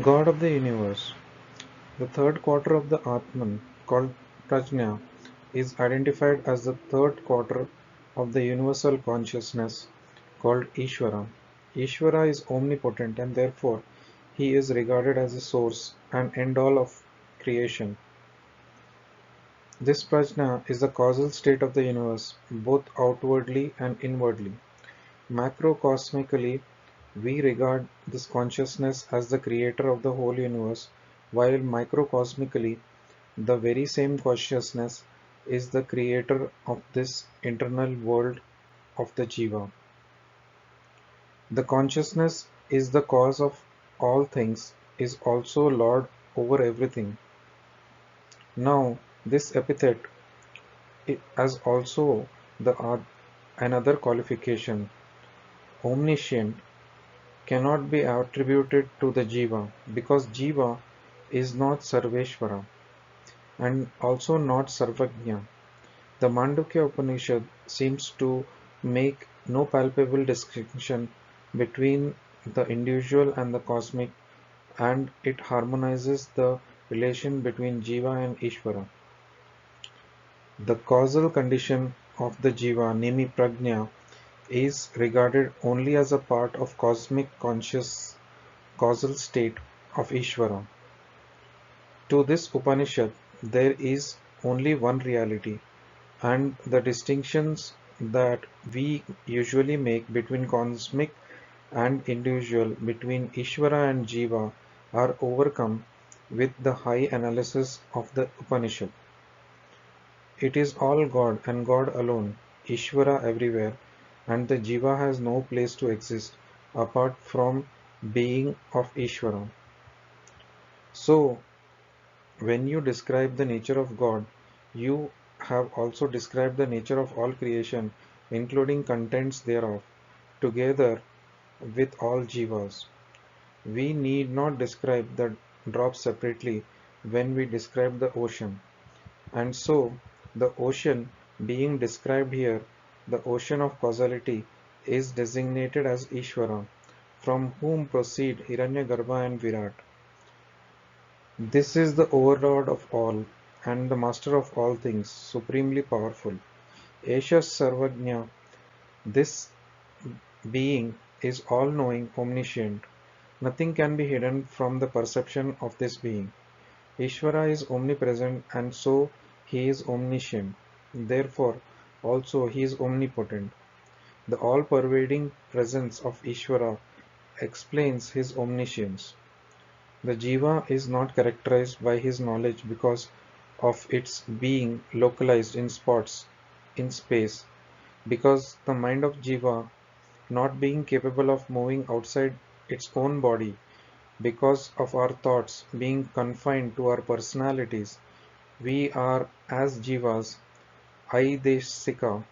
God of the universe. The third quarter of the Atman, called Prajna, is identified as the third quarter of the universal consciousness called Ishvara. Ishvara is omnipotent and therefore he is regarded as the source and end all of creation. This Prajna is the causal state of the universe, both outwardly and inwardly. Macrocosmically, we regard this consciousness as the creator of the whole universe, while microcosmically, the very same consciousness is the creator of this internal world of the jiva. The consciousness is the cause of all things, is also Lord over everything. Now, this epithet has also another qualification. Omniscient cannot be attributed to the jiva because jiva is not Sarveshvara and also not Sarvajna. The Mandukya Upanishad seems to make no palpable distinction between the individual and the cosmic, and it harmonizes the relation between Jiva and Ishvara. The causal condition of the Jiva, namely Prajna, is regarded only as a part of cosmic conscious causal state of Ishvara. To this Upanishad, there is only one reality, and the distinctions that we usually make between cosmic and individual, between Ishvara and Jiva, are overcome with the high analysis of the Upanishad. It is all God and God alone, Ishvara everywhere, and the Jiva has no place to exist apart from being of Ishvara. So, when you describe the nature of God, you have also described the nature of all creation, including contents thereof, together with all jivas. We need not describe the drops separately when we describe the ocean. And so, the ocean being described here, the ocean of causality, is designated as Ishvara, from whom proceed Hiranyagarbha and Virat. This is the overlord of all, and the master of all things, supremely powerful. Esha Sarvajna, this being is all-knowing, omniscient. Nothing can be hidden from the perception of this being. Ishvara is omnipresent and so he is omniscient. Therefore, also he is omnipotent. The all-pervading presence of Ishvara explains his omniscience. The jiva is not characterized by his knowledge because of its being localized in spots in space, because the mind of jiva not being capable of moving outside its own body, because of our thoughts being confined to our personalities, we are as jivas, aideshika,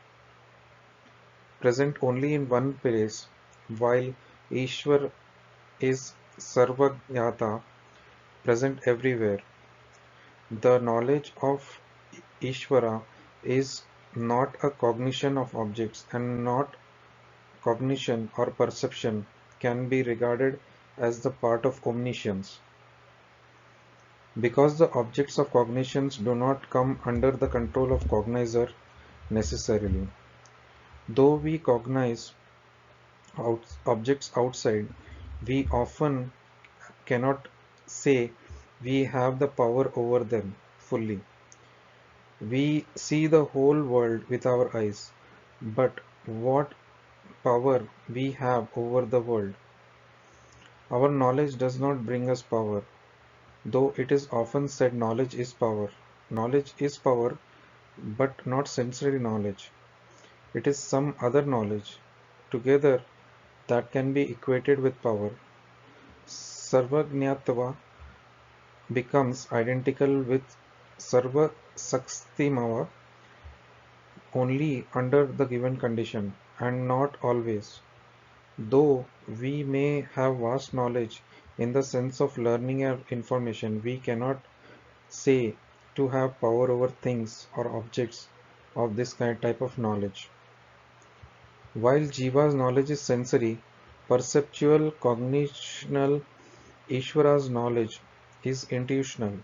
present only in one place, while Ishwar is sarvajnata, present everywhere. The knowledge of Ishvara is not a cognition of objects, and not cognition or perception can be regarded as the part of omniscience. Because the objects of cognitions do not come under the control of cognizer necessarily. Though we cognize objects outside, we often cannot say we have the power over them fully. We see the whole world with our eyes, but what power we have over the world? Our knowledge does not bring us power, though it is often said knowledge is power. Knowledge is power, but not sensory knowledge. It is some other knowledge, together, that can be equated with power. Sarvajñatva becomes identical with Sarva Sakstimava only under the given condition, and not always. Though we may have vast knowledge in the sense of learning or information, we cannot say to have power over things or objects of this kind type of knowledge. While Jiva's knowledge is sensory, perceptual, cognitional, Ishvara's knowledge is intuitional.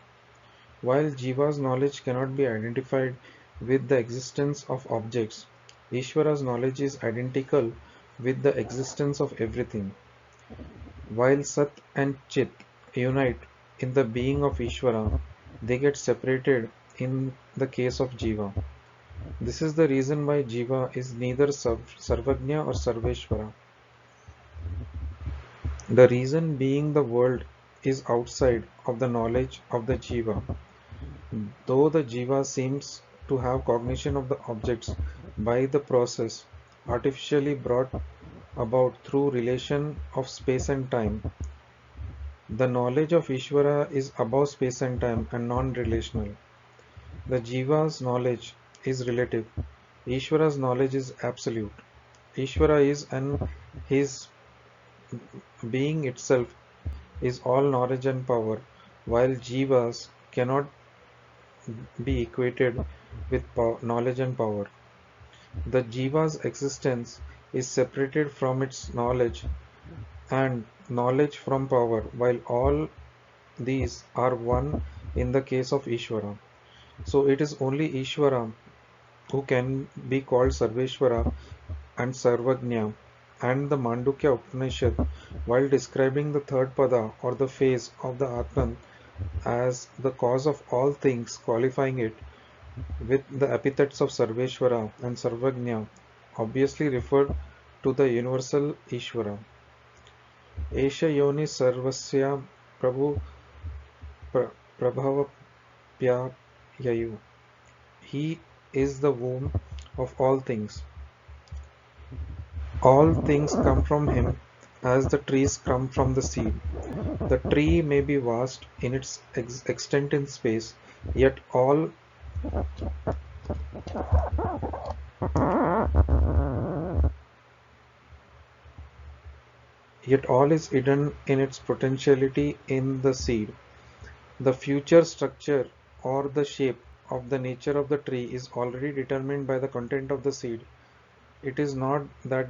While Jiva's knowledge cannot be identified with the existence of objects, Ishvara's knowledge is identical with the existence of everything. While Sat and Chit unite in the being of Ishvara, they get separated in the case of Jiva. This is the reason why Jiva is neither Sarvagnya or Sarveshvara. The reason being the world is outside of the knowledge of the Jiva. Though the Jiva seems to have cognition of the objects by the process artificially brought about through relation of space and time, the knowledge of Ishvara is above space and time and non-relational. The Jiva's knowledge is relative. Ishvara's knowledge is absolute. Ishvara is and his being itself is all knowledge and power, while Jivas cannot be equated with knowledge and power. The Jiva's existence is separated from its knowledge and knowledge from power, while all these are one in the case of Ishvara. So it is only Ishvara who can be called Sarveshvara and Sarvagnya. And the Mandukya Upanishad, while describing the third pada or the phase of the Atman as the cause of all things, qualifying it with the epithets of Sarveshvara and Sarvagnya, obviously referred to the universal Ishvara. Esha Yoni Sarvasya Prabhu Prabhavapyayayu. He is the womb of all things. All things come from him as the trees come from the seed. The tree may be vast in its extent in space, yet all is hidden in its potentiality in the seed. The future structure or the shape of the nature of the tree is already determined by the content of the seed. It is not that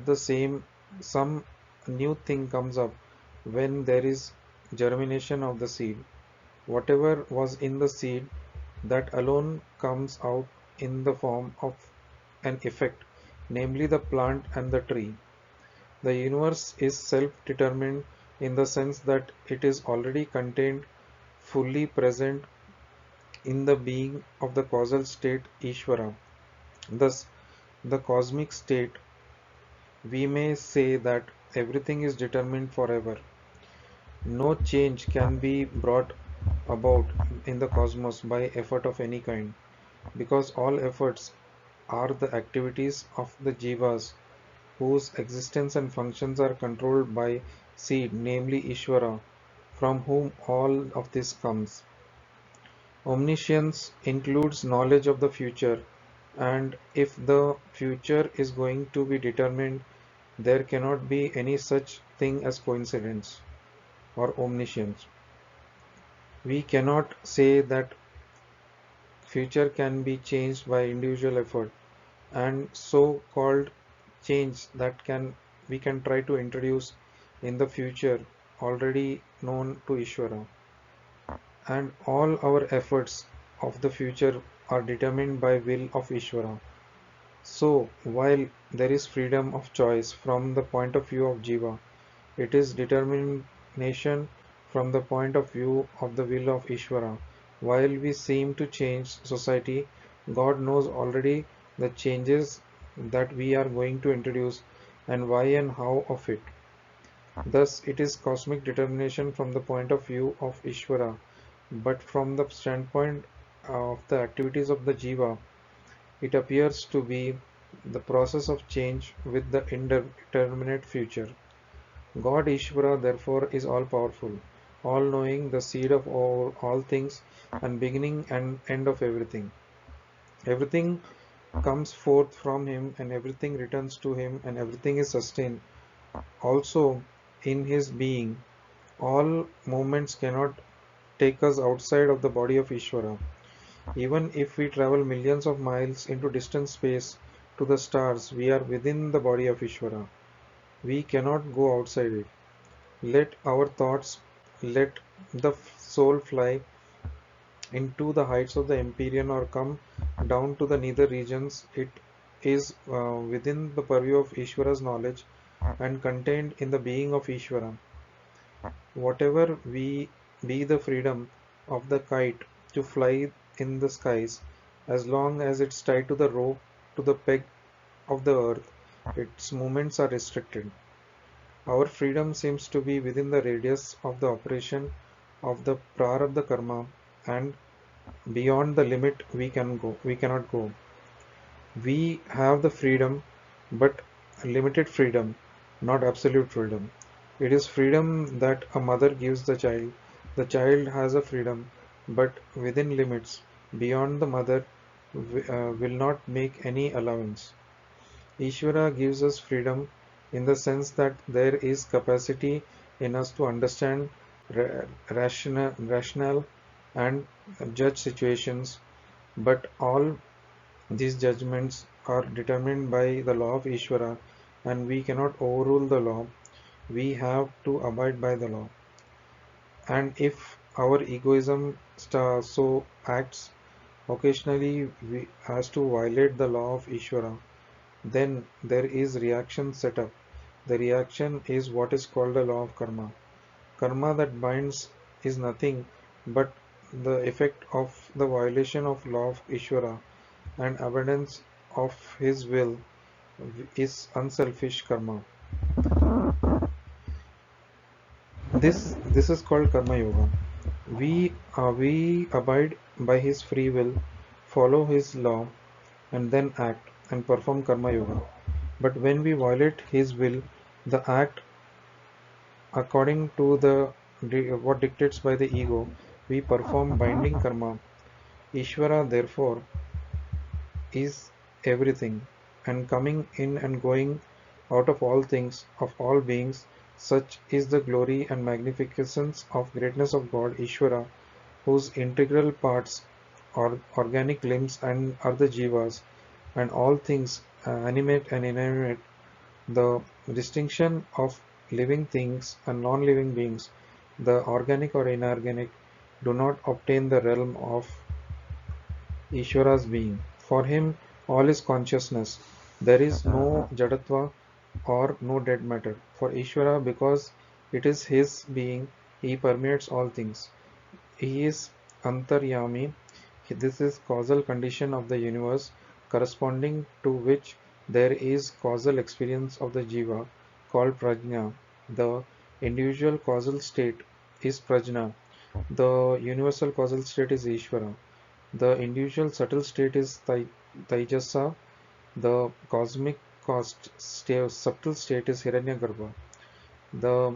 some new thing comes up when there is germination of the seed. Whatever was in the seed, that alone comes out in the form of an effect, namely the plant and the tree. The universe is self-determined in the sense that it is already contained, fully present in the being of the causal state Ishvara. Thus, the cosmic state, we may say that everything is determined forever. No change can be brought about in the cosmos by effort of any kind, because all efforts are the activities of the jivas whose existence and functions are controlled by seed, namely Ishvara, from whom all of this comes. Omniscience includes knowledge of the future, and if the future is going to be determined, there cannot be any such thing as coincidence or omniscience. We cannot say that future can be changed by individual effort, and so-called change that can we can try to introduce in the future already known to Ishvara, and all our efforts of the future are determined by will of Ishvara. So while there is freedom of choice from the point of view of Jiva, it is determination from the point of view of the will of Ishvara. While we seem to change society, God knows already the changes that we are going to introduce and why and how of it. Thus, it is cosmic determination from the point of view of Ishvara, but from the standpoint of the activities of the Jiva, it appears to be the process of change with the indeterminate future. God Ishvara therefore is all powerful, all knowing, the seed of all things, and beginning and end of everything. Everything comes forth from him, and everything returns to him, and everything is sustained. Also, in his being, all movements cannot take us outside of the body of Ishvara. Even if we travel millions of miles into distant space to the stars, we are within the body of Ishvara. We cannot go outside it. Let our thoughts let the soul fly into the heights of the empyrean or come down to the nether regions, it is within the purview of Ishvara's knowledge and contained in the being of Ishvara. Whatever be the freedom of the kite to fly in the skies, as long as it's tied to the rope to the peg of the earth, its movements are restricted. Our freedom seems to be within the radius of the operation of the prarabdha karma, and beyond the limit we cannot go. We have the freedom, but limited freedom, not absolute freedom. It is freedom that a mother gives the child. The child has a freedom, but within limits. Beyond the mother will not make any allowance. Ishvara gives us freedom in the sense that there is capacity in us to understand rational and judge situations, but all these judgments are determined by the law of Ishvara, and we cannot overrule the law. We have to abide by the law. And if our egoism so acts occasionally as to violate the law of Ishvara, then there is reaction set up. The reaction is what is called the law of karma. Karma that binds is nothing but the effect of the violation of law of Ishvara, and abundance of his will is unselfish karma. This is called karma yoga. We abide by his free will, follow his law, and then act and perform karma yoga. But when we violate his will, the act according to the what dictates by the ego, we perform binding karma. Ishvara therefore is everything, and coming in and going out of all things, of all beings. Such is the glory and magnificence of greatness of God Ishvara, whose integral parts are organic limbs and are the jivas, and all things animate and inanimate. The distinction of living things and non-living beings, the organic or inorganic, do not obtain the realm of Ishvara's being. For him, all is consciousness. There is no Jadatva or no dead matter. For Ishvara, because it is his being, he permeates all things. He is Antaryami. This is causal condition of the universe, corresponding to which there is causal experience of the jiva, called prajna. The individual causal state is prajna. The universal causal state is Ishvara. The individual subtle state is Taijasa. The cosmic subtle state is Hiranyagarbha. The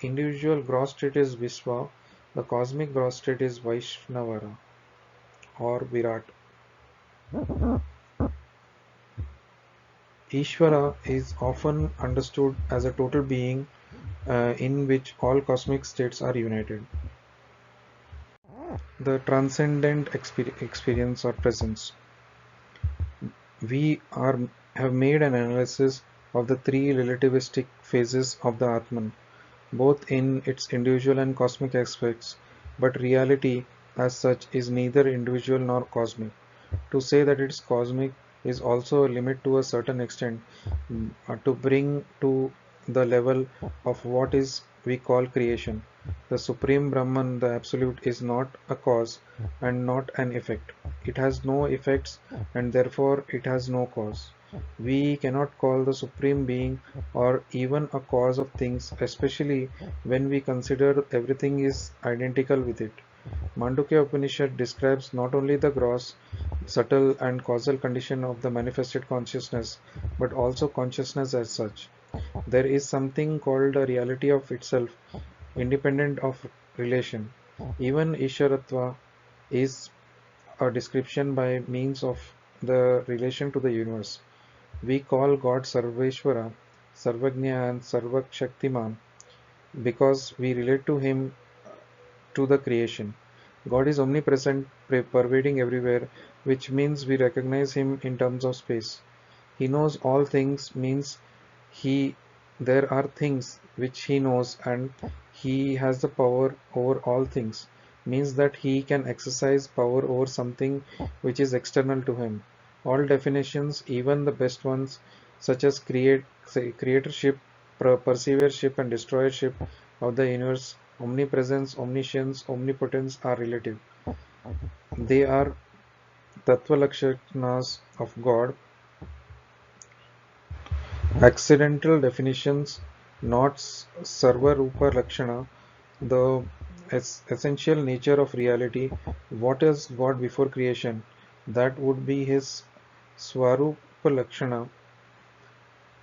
individual gross state is Vishwa. The cosmic gross state is Vaishnavara or Virat. Ishvara is often understood as a total being in which all cosmic states are united. The transcendent experience or presence. We have made an analysis of the three relativistic phases of the Atman, both in its individual and cosmic aspects, but reality as such is neither individual nor cosmic. To say that it's cosmic is also a limit to a certain extent, to bring to the level of what is we call creation. The Supreme Brahman, the Absolute, is not a cause and not an effect. It has no effects and therefore it has no cause. We cannot call the Supreme Being or even a cause of things, especially when we consider everything is identical with it. Mandukya Upanishad describes not only the gross, subtle, and causal condition of the manifested consciousness, but also consciousness as such. There is something called a reality of itself, independent of relation. Even Isharatva is a description by means of the relation to the universe. We call God Sarveshwara, Sarvagnya, and Sarvashaktiman because we relate to Him to the creation. God is omnipresent, pervading everywhere, which means we recognize Him in terms of space. He knows all things means He there are things which He knows and he has the power over all things, means that he can exercise power over something which is external to him. All definitions, even the best ones, such as creatorship, persevership, and destroyership of the universe, omnipresence, omniscience, omnipotence, are relative. They are tattva lakshanas of God, accidental definitions, not sarva rupa lakshana, the essential nature of reality. What is God before creation? That would be his Swarupa Lakshana,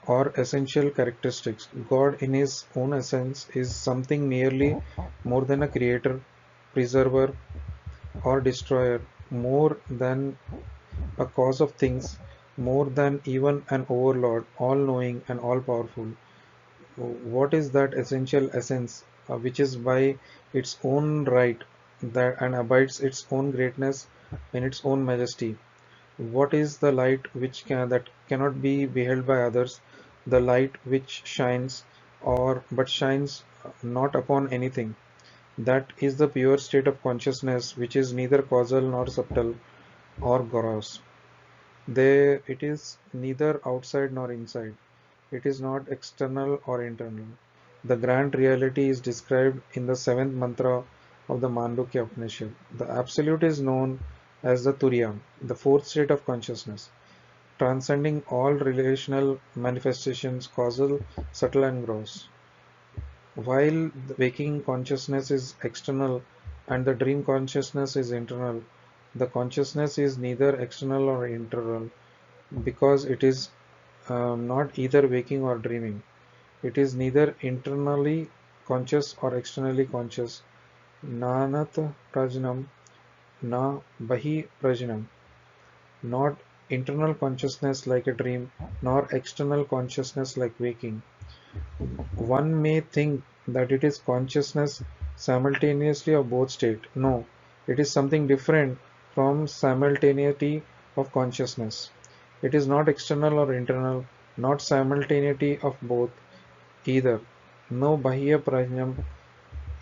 or essential characteristics. God in his own essence is something merely more than a creator, preserver, or destroyer, more than a cause of things, more than even an overlord, all knowing and all powerful. What is that essential essence, which is by its own right that and abides its own greatness in its own majesty? What is the light that cannot be beheld by others, the light which shines or but shines not upon anything? That is the pure state of consciousness, which is neither causal nor subtle or gross. There it is neither outside nor inside. It is not external or internal. The grand reality is described in the seventh mantra of the Mandukya Upanishad. The Absolute is known as the Turiya, the fourth state of consciousness, transcending all relational manifestations, causal, subtle, and gross. While the waking consciousness is external and the dream consciousness is internal, the consciousness is neither external or internal because it is not either waking or dreaming. It is neither internally conscious or externally conscious. Nanat prajnam na bahi prajnam. Not internal consciousness like a dream, nor external consciousness like waking. One may think that it is consciousness simultaneously of both states. No, it is something different from simultaneity of consciousness. It is not external or internal, not simultaneity of both either. No bahya prajnam.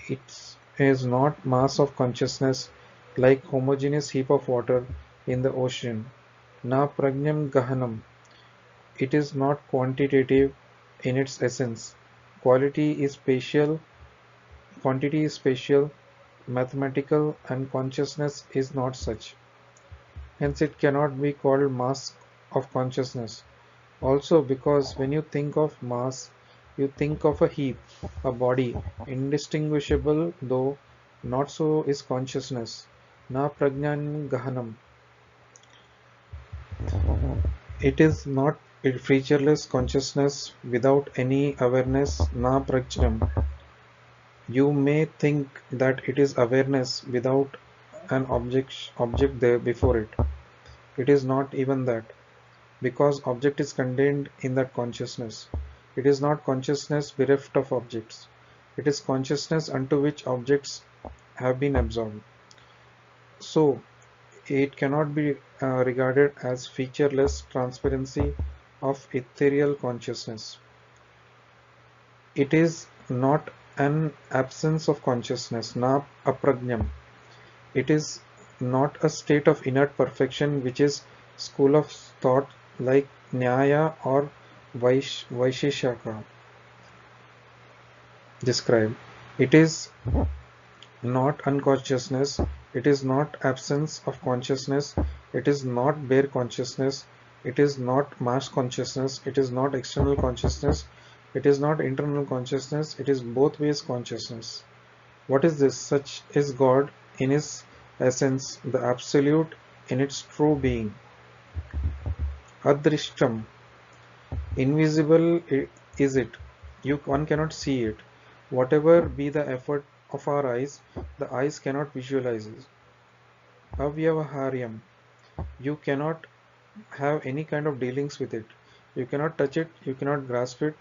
It is not mass of consciousness like homogeneous heap of water in the ocean. Na prajnam gahanam. It is not quantitative in its essence. Quality is spatial, quantity is spatial, mathematical, and consciousness is not such. Hence, it cannot be called mass of consciousness. Also, because when you think of mass, you think of a heap, a body, indistinguishable, though not so is consciousness. Na prajnan gahanam. It is not a featureless consciousness without any awareness, na prajnam. You may think that it is awareness without an object there before it. It is not even that, because object is contained in that consciousness. It is not consciousness bereft of objects. It is consciousness unto which objects have been absorbed. So, it cannot be regarded as featureless transparency of ethereal consciousness. It is not an absence of consciousness, na aprajnam. It is not a state of inert perfection which is school of thought like Nyaya or Vaisheshaka describe. It is not unconsciousness, it is not absence of consciousness, it is not bare consciousness, it is not mass consciousness, it is not external consciousness, it is not internal consciousness, it is both ways consciousness. What is this? Such is God in his essence, the absolute in its true being. Adrishtam, invisible is it. One cannot see it. Whatever be the effort of our eyes, the eyes cannot visualize it. Avyavaharyam, you cannot have any kind of dealings with it. You cannot touch it, you cannot grasp it,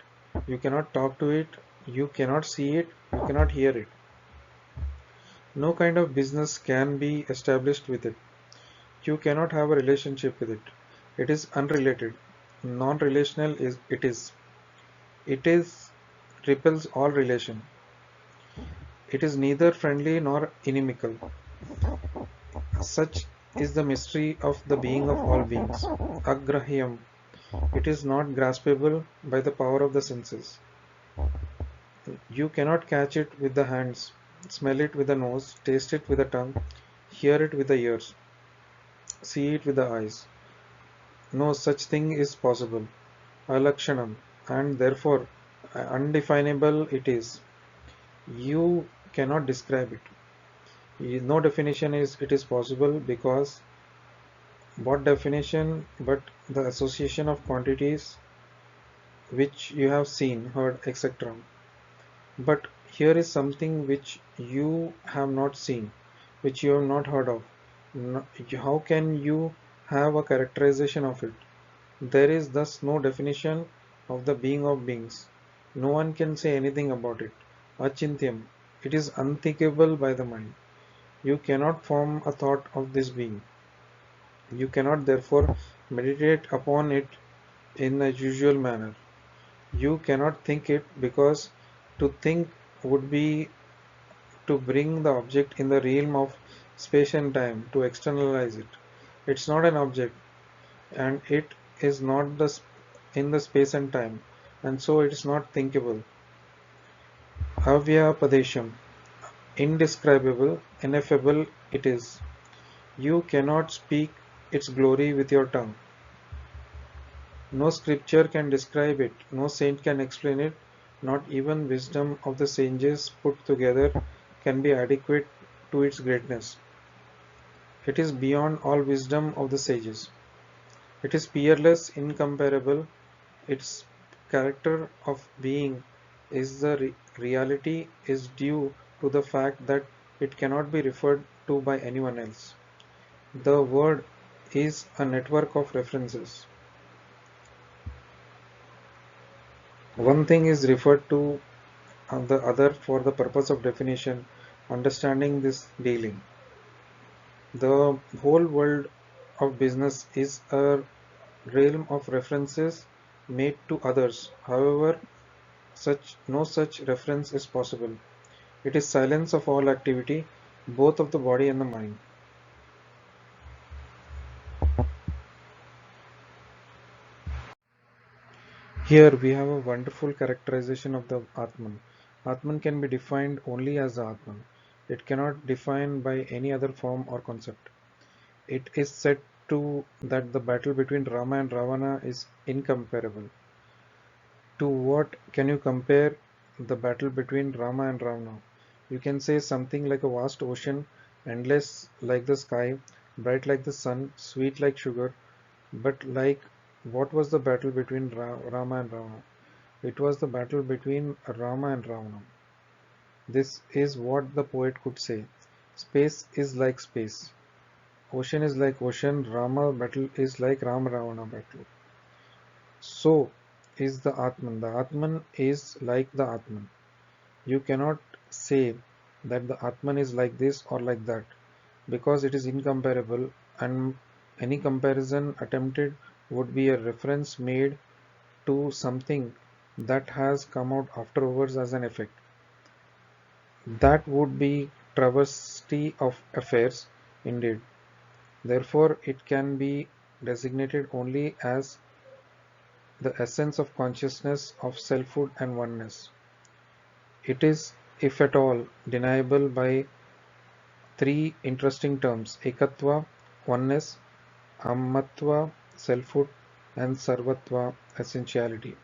you cannot talk to it, you cannot see it, you cannot hear it. No kind of business can be established with it. You cannot have a relationship with it. It is unrelated. Non-relational is it is. It is repels all relation. It is neither friendly nor inimical. Such is the mystery of the being of all beings. Agrahyam. It is not graspable by the power of the senses. You cannot catch it with the hands, smell it with the nose, taste it with the tongue, hear it with the ears, see it with the eyes. No such thing is possible. Alakshanam, and therefore undefinable it is. You cannot describe it. No definition is it is possible, because what definition but the association of quantities which you have seen, heard, etc. But here is something which you have not seen, which you have not heard of. How can you have a characterization of it? There is thus no definition of the being of beings. No one can say anything about it. Achintyam. It is unthinkable by the mind. You cannot form a thought of this being. You cannot therefore meditate upon it in a usual manner. You cannot think it, because to think would be to bring the object in the realm of space and time, to externalize it. It's not an object, and it is not in the space and time, and so it is not thinkable. Avyapadesham, indescribable, ineffable it is. You cannot speak its glory with your tongue. No scripture can describe it, no saint can explain it, not even wisdom of the sages put together can be adequate to its greatness. It is beyond all wisdom of the sages. It is peerless, incomparable. Its character of being is the reality is due to the fact that it cannot be referred to by anyone else. The word is a network of references. One thing is referred to the other for the purpose of definition, understanding this dealing. The whole world of business is a realm of references made to others. However, no such reference is possible. It is silence of all activity, both of the body and the mind. Here we have a wonderful characterization of the Atman. Atman can be defined only as the Atman. It cannot define by any other form or concept. It is said to that the battle between Rama and Ravana is incomparable. To what can you compare the battle between Rama and Ravana? You can say something like a vast ocean, endless like the sky, bright like the sun, sweet like sugar, but like what was the battle between Rama and Ravana? It was the battle between Rama and Ravana. This is what the poet could say. Space is like space. Ocean is like ocean. Rama battle is like Ram Ravana battle. So is the Atman. The Atman is like the Atman. You cannot say that the Atman is like this or like that, because it is incomparable, and any comparison attempted would be a reference made to something that has come out afterwards as an effect. That would be travesty of affairs indeed. Therefore, it can be designated only as the essence of consciousness of selfhood and oneness. It is, if at all, deniable by three interesting terms: ekatva, oneness; amatva, selfhood; and sarvatva, essentiality.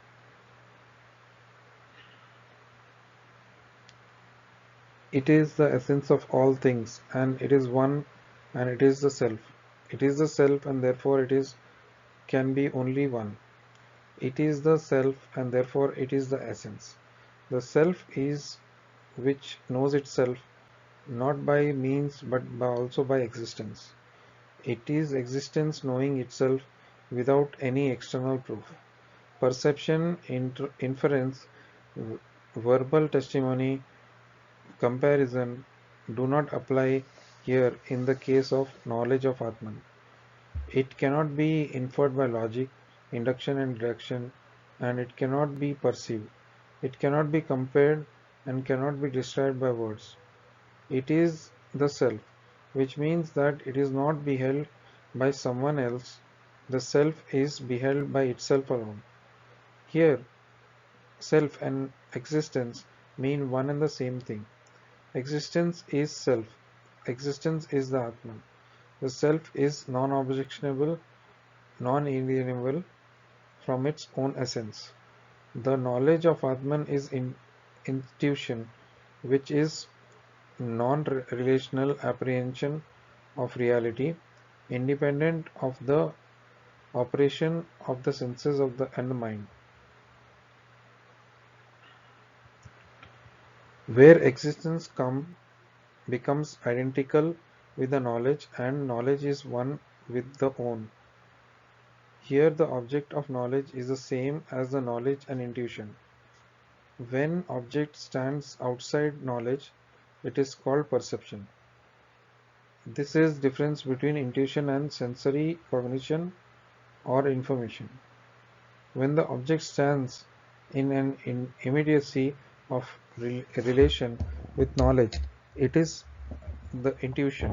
It is the essence of all things, and it is one, and it is the self. It is the self, and therefore it is can be only one. It is the self, and therefore it is the essence. The self is which knows itself, not by means but also by existence. It is existence knowing itself without any external proof. Perception, inference, verbal testimony, comparison do not apply here in the case of knowledge of Atman. It cannot be inferred by logic, induction and deduction, and it cannot be perceived. It cannot be compared, and cannot be described by words. It is the self, which means that it is not beheld by someone else. The self is beheld by itself alone. Here, self and existence mean one and the same thing. Existence is self. Existence is the Atman. The self is non-objectionable, non-alienable from its own essence. The knowledge of Atman is intuition, which is non-relational apprehension of reality, independent of the operation of the senses of the and the mind. Where existence becomes identical with the knowledge and knowledge is one with the own. Here the object of knowledge is the same as the knowledge and intuition. When object stands outside knowledge, it is called perception. This is difference between intuition and sensory cognition or information. When the object stands in an immediacy of relation with knowledge, it is the intuition.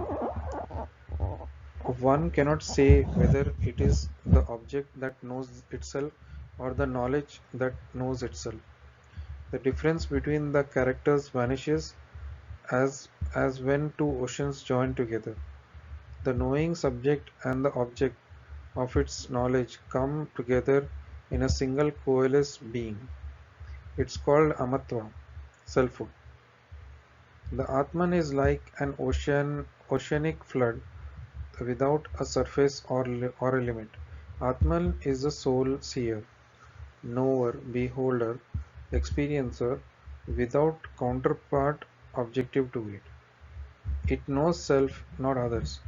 One cannot say whether it is the object that knows itself or the knowledge that knows itself. The difference between the characters vanishes as when two oceans join together. The knowing subject and the object of its knowledge come together in a single coalesced being. It's called amatva, selfhood. The Atman is like an oceanic flood without a surface or a limit. Atman is the sole seer, knower, beholder, experiencer without counterpart objective to it. It knows self, not others,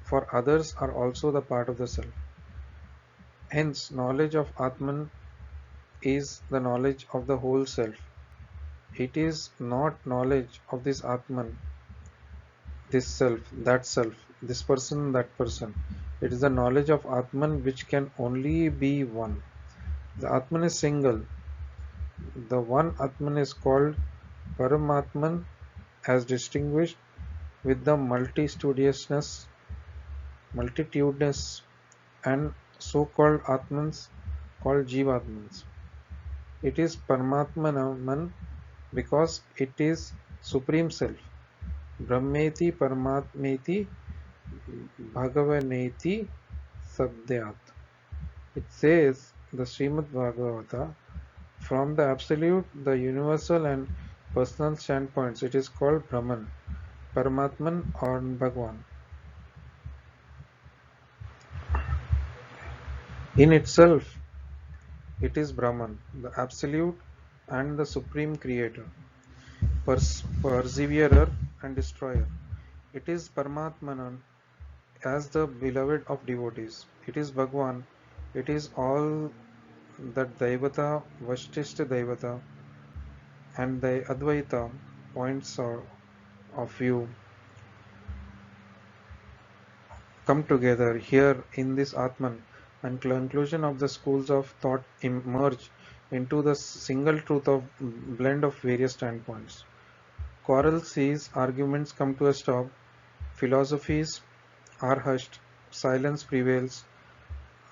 for others are also the part of the self. Hence, knowledge of Atman is the knowledge of the whole self. It is not knowledge of this Atman, this self, this person, that person. It is the knowledge of Atman which can only be one. The Atman is single. The one Atman is called Paramatman as distinguished with the multitudinous and so-called Atmans called Jivatmans. It is Paramatman because it is Supreme Self. Brahmeti Paramatmeti Bhagavaneti Sabdyat. It says the Srimad Bhagavata from the absolute, the universal and personal standpoints it is called Brahman, Paramatman or Bhagwan. In itself it is Brahman, the absolute and the supreme creator, perseverer and destroyer. It is Paramatman as the beloved of devotees. It is Bhagwan. It is all that Daivata, Vashtishta Daivata and the Advaita points of view come together here in this Atman, and conclusion of the schools of thought emerge into the single truth of blend of various standpoints. Quarrel cease, arguments come to a stop, philosophies are hushed, silence prevails.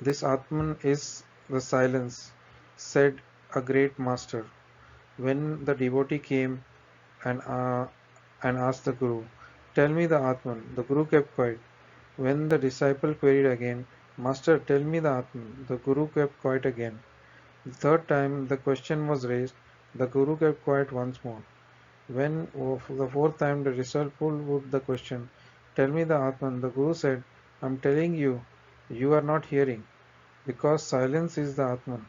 This Atman is the silence, said a great master. When the devotee came and, uh, and asked the Guru, "Tell me the Atman," the Guru kept quiet. When the disciple queried again, "Master, tell me the Atman," the Guru kept quiet again. The third time the question was raised, the Guru kept quiet once more. When for the fourth time the disciple put the question, "Tell me the Atman," the Guru said, "I am telling you, you are not hearing, because silence is the Atman.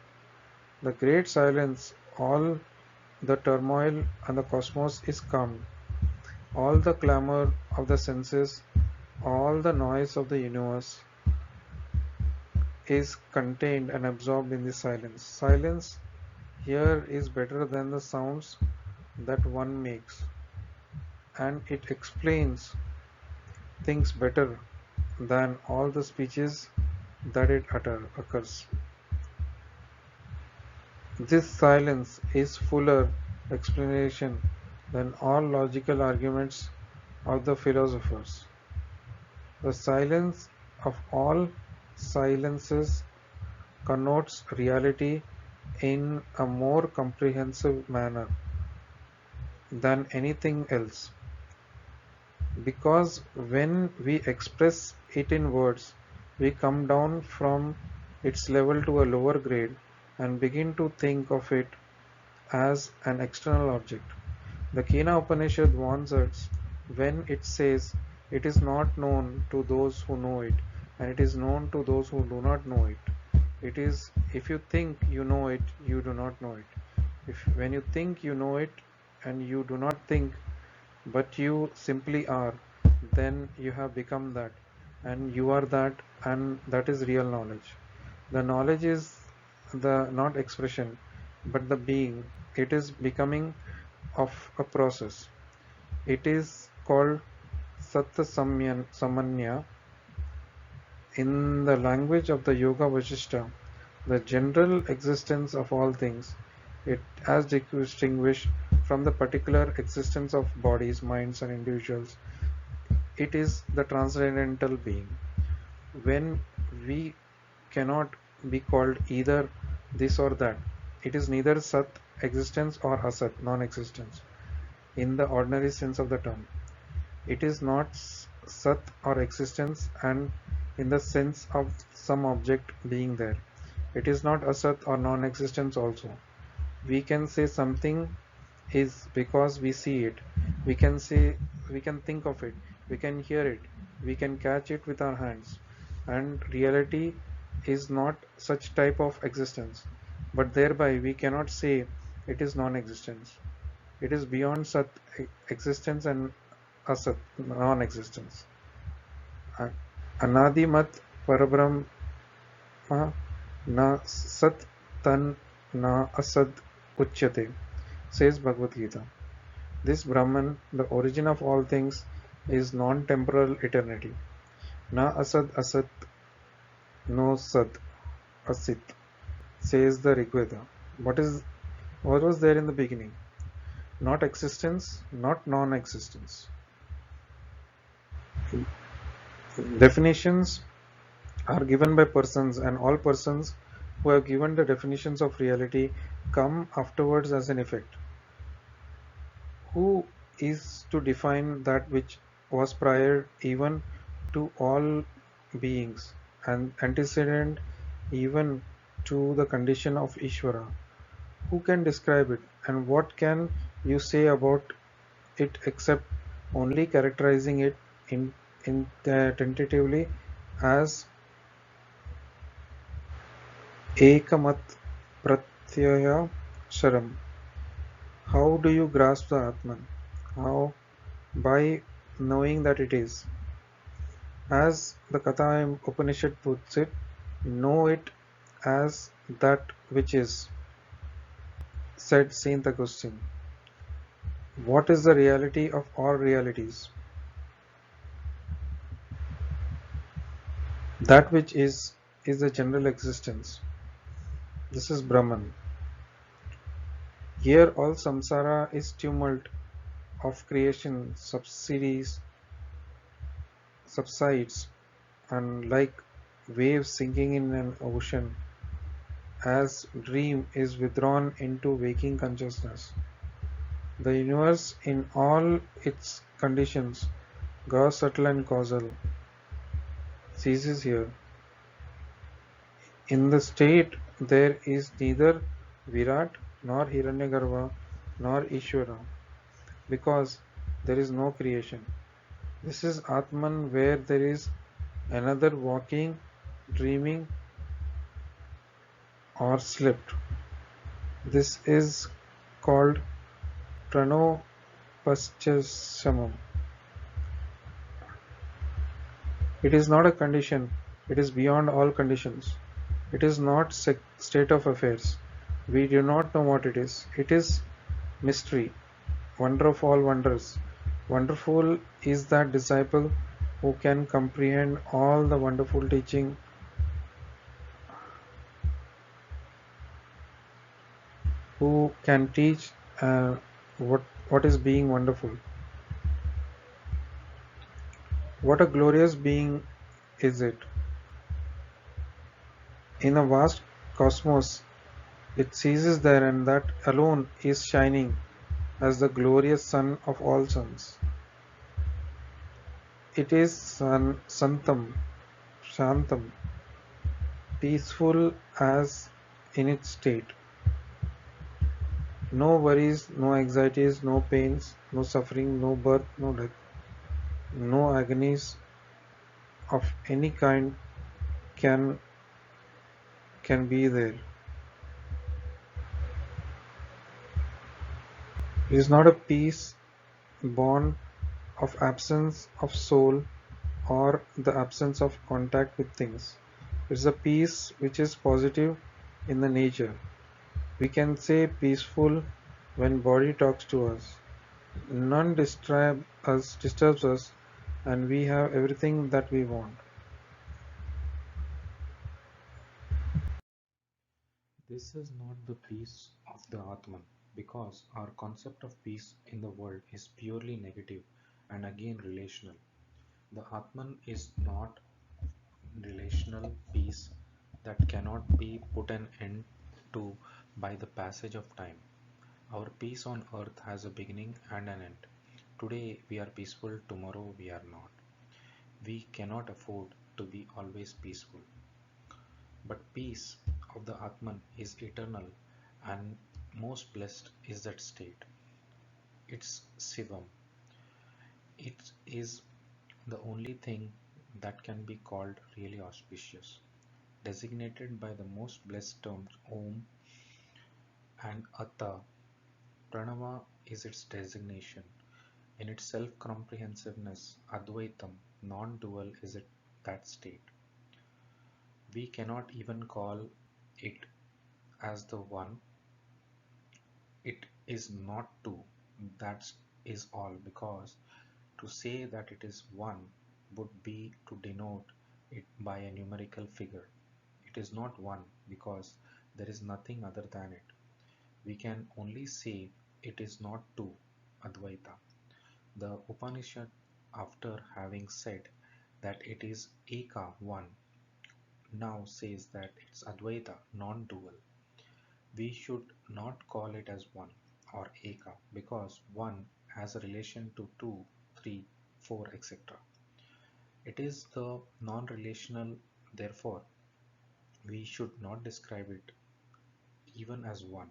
The great silence, all the turmoil and the cosmos is calmed. All the clamor of the senses, all the noise of the universe is contained and absorbed in the silence. Silence here is better than the sounds that one makes, and it explains things better than all the speeches that it occurs. This silence is fuller explanation than all logical arguments of the philosophers. The silence of all silences connotes reality in a more comprehensive manner than anything else, because when we express it in words, we come down from its level to a lower grade and begin to think of it as an external object. The Kena Upanishad warns us when it says, "It is not known to those who know it, and it is known to those who do not know it." It is, if you think you know it, you do not know it. If when you think you know it and you do not think, but you simply are, then you have become that, and you are that, and that is real knowledge. The knowledge is the not expression, but the being. It is becoming of a process. It is called Satta Samanya in the language of the Yoga Vashishta, the general existence of all things, it as distinguished from the particular existence of bodies, minds, and individuals. It is the transcendental being. When we cannot be called either this or that, it is neither Sat, existence, or Asat, non existence, in the ordinary sense of the term. It is not Sat or existence, and in the sense of some object being there. It is not Asat or non existence also. We can say something is because we see it. We can say, we can think of it, we can hear it, we can catch it with our hands. And reality is not such type of existence. But thereby we cannot say it is non-existence. It is beyond Sat existence and Asat non-existence. Anadimat Parabrahma na Sat Tan na Asad Uchyate, says Bhagavad Gita. This Brahman, the origin of all things, is non-temporal eternity. Na Asad Asat, no Sat Asit, says the Rigveda. What was there in the beginning? Not existence, not non-existence. Definitions are given by persons, and all persons who have given the definitions of reality come afterwards as an effect. Who is to define that which was prior even to all beings and antecedent even to the condition of Ishvara? Who can describe it, and what can you say about it except only characterizing it tentatively as Ekamat Pratyaya Sharam? How do you grasp the Atman? How? By knowing that it is. As the Katha Upanishad puts it, know it as that which is, said Saint Augustine. What is the reality of all realities? That which is the general existence. This is Brahman. Here all samsara is tumult of creation subsides, and like waves sinking in an ocean, as dream is withdrawn into waking consciousness. The universe in all its conditions, gross, subtle, and causal, ceases here. In the state there is neither Virat nor Hiranyagarbha nor Ishvara, because there is no creation. This is Atman, where there is another walking, dreaming, or slept. This is called Pranopaschamam. It is not a condition, it is beyond all conditions. It is not state of affairs. We do not know what it is. It is mystery, wonder of all wonders. Wonderful is that disciple who can comprehend all the wonderful teaching, who can teach Uh, what is being wonderful? What a glorious being is it! In a vast cosmos, it ceases there, and that alone is shining as the glorious sun of all suns. It is santam, shantam, peaceful as in its state. No worries, no anxieties, no pains, no suffering, no birth, no death, no agonies of any kind can be there. It is not a peace born of absence of soul or the absence of contact with things. It is a peace which is positive in the nature. We can say peaceful when body talks to us. None disturbs us, and we have everything that we want. This is not the peace of the Atman, because our concept of peace in the world is purely negative and again relational. The Atman is not relational peace that cannot be put an end to by the passage of time. Our peace on earth has a beginning and an end. Today we are peaceful, tomorrow we are not. We cannot afford to be always peaceful. But peace of the Atman is eternal, and most blessed is that state. It's Shivam. It is the only thing that can be called really auspicious, designated by the most blessed terms Om and Atta. Pranava is its designation. In its self-comprehensiveness, Advaitam, non-dual, is it that state. We cannot even call it as the one. It is not two. That is all, because to say that it is one would be to denote it by a numerical figure. It is not one because there is nothing other than it. We can only say it is not two, Advaita. The Upanishad, after having said that it is Eka, one, now says that it's Advaita, non-dual. We should not call it as one or Eka, because one has a relation to 2, 3, 4, etc. It is the non-relational, therefore we should not describe it even as one.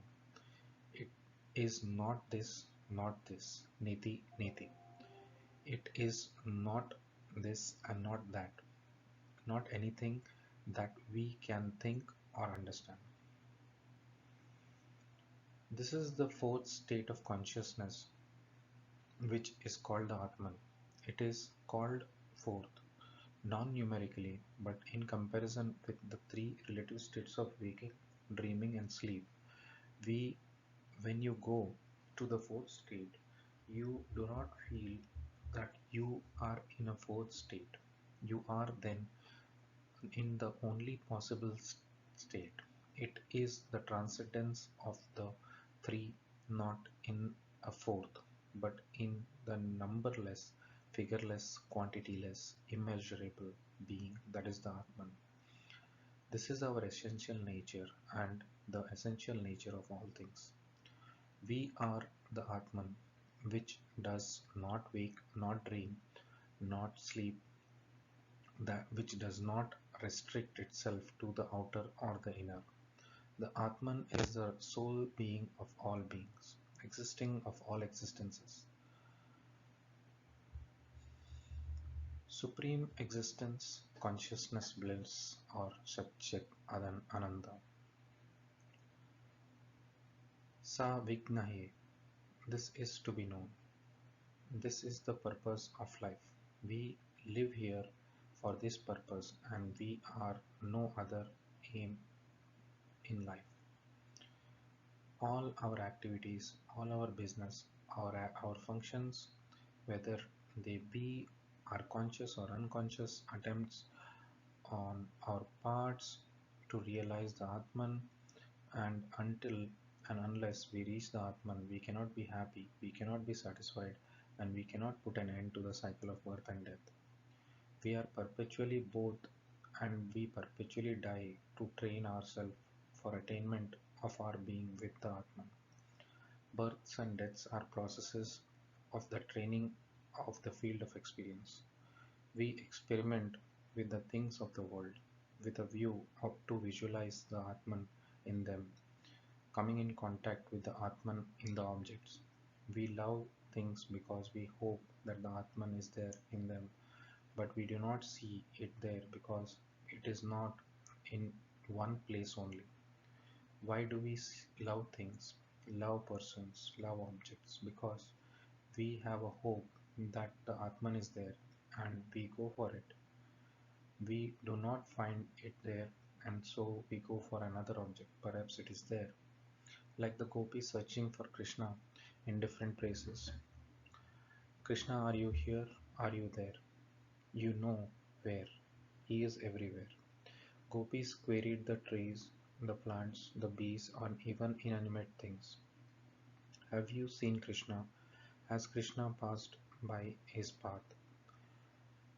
It is not this, not this, neti, neti. It is not this and not that, not anything that we can think or understand. This is the fourth state of consciousness, which is called the Atman. It is called fourth, non-numerically, but in comparison with the three relative states of waking, dreaming, and sleep. We, when you go to the fourth state, you do not feel that you are in a fourth state. You are then in the only possible state. It is the transcendence of the three, not in a fourth, but in the numberless, figureless, quantityless, immeasurable being that is the Atman. This is our essential nature and the essential nature of all things. We are the Atman, which does not wake, not dream, not sleep, that which does not restrict itself to the outer or the inner. The Atman is the sole being of all beings, existing of all existences. Supreme existence, consciousness, bliss, or Satchit Ananda. Sa Vignahe. This is to be known. This is the purpose of life. We live here for this purpose, and we are no other aim in life. All our activities, all our business, our functions, whether they be our conscious or unconscious attempts on our parts to realize the Atman, and until And unless we reach the Atman, we cannot be happy, we cannot be satisfied, and we cannot put an end to the cycle of birth and death. We are perpetually both, and we perpetually die to train ourselves for attainment of our being with the Atman. Births and deaths are processes of the training of the field of experience. We experiment with the things of the world with a view of to visualize the Atman in them, coming in contact with the Atman in the objects. We love things because we hope that the Atman is there in them, but we do not see it there because it is not in one place only. Why do we love things, love persons, love objects? Because we have a hope that the Atman is there and we go for it. We do not find it there, and so we go for another object. Perhaps it is there. Like the gopis searching for Krishna in different places. Krishna, are you here? Are you there? You know where. He is everywhere. Gopis queried the trees, the plants, the bees, and even inanimate things. Have you seen Krishna? Has Krishna passed by his path?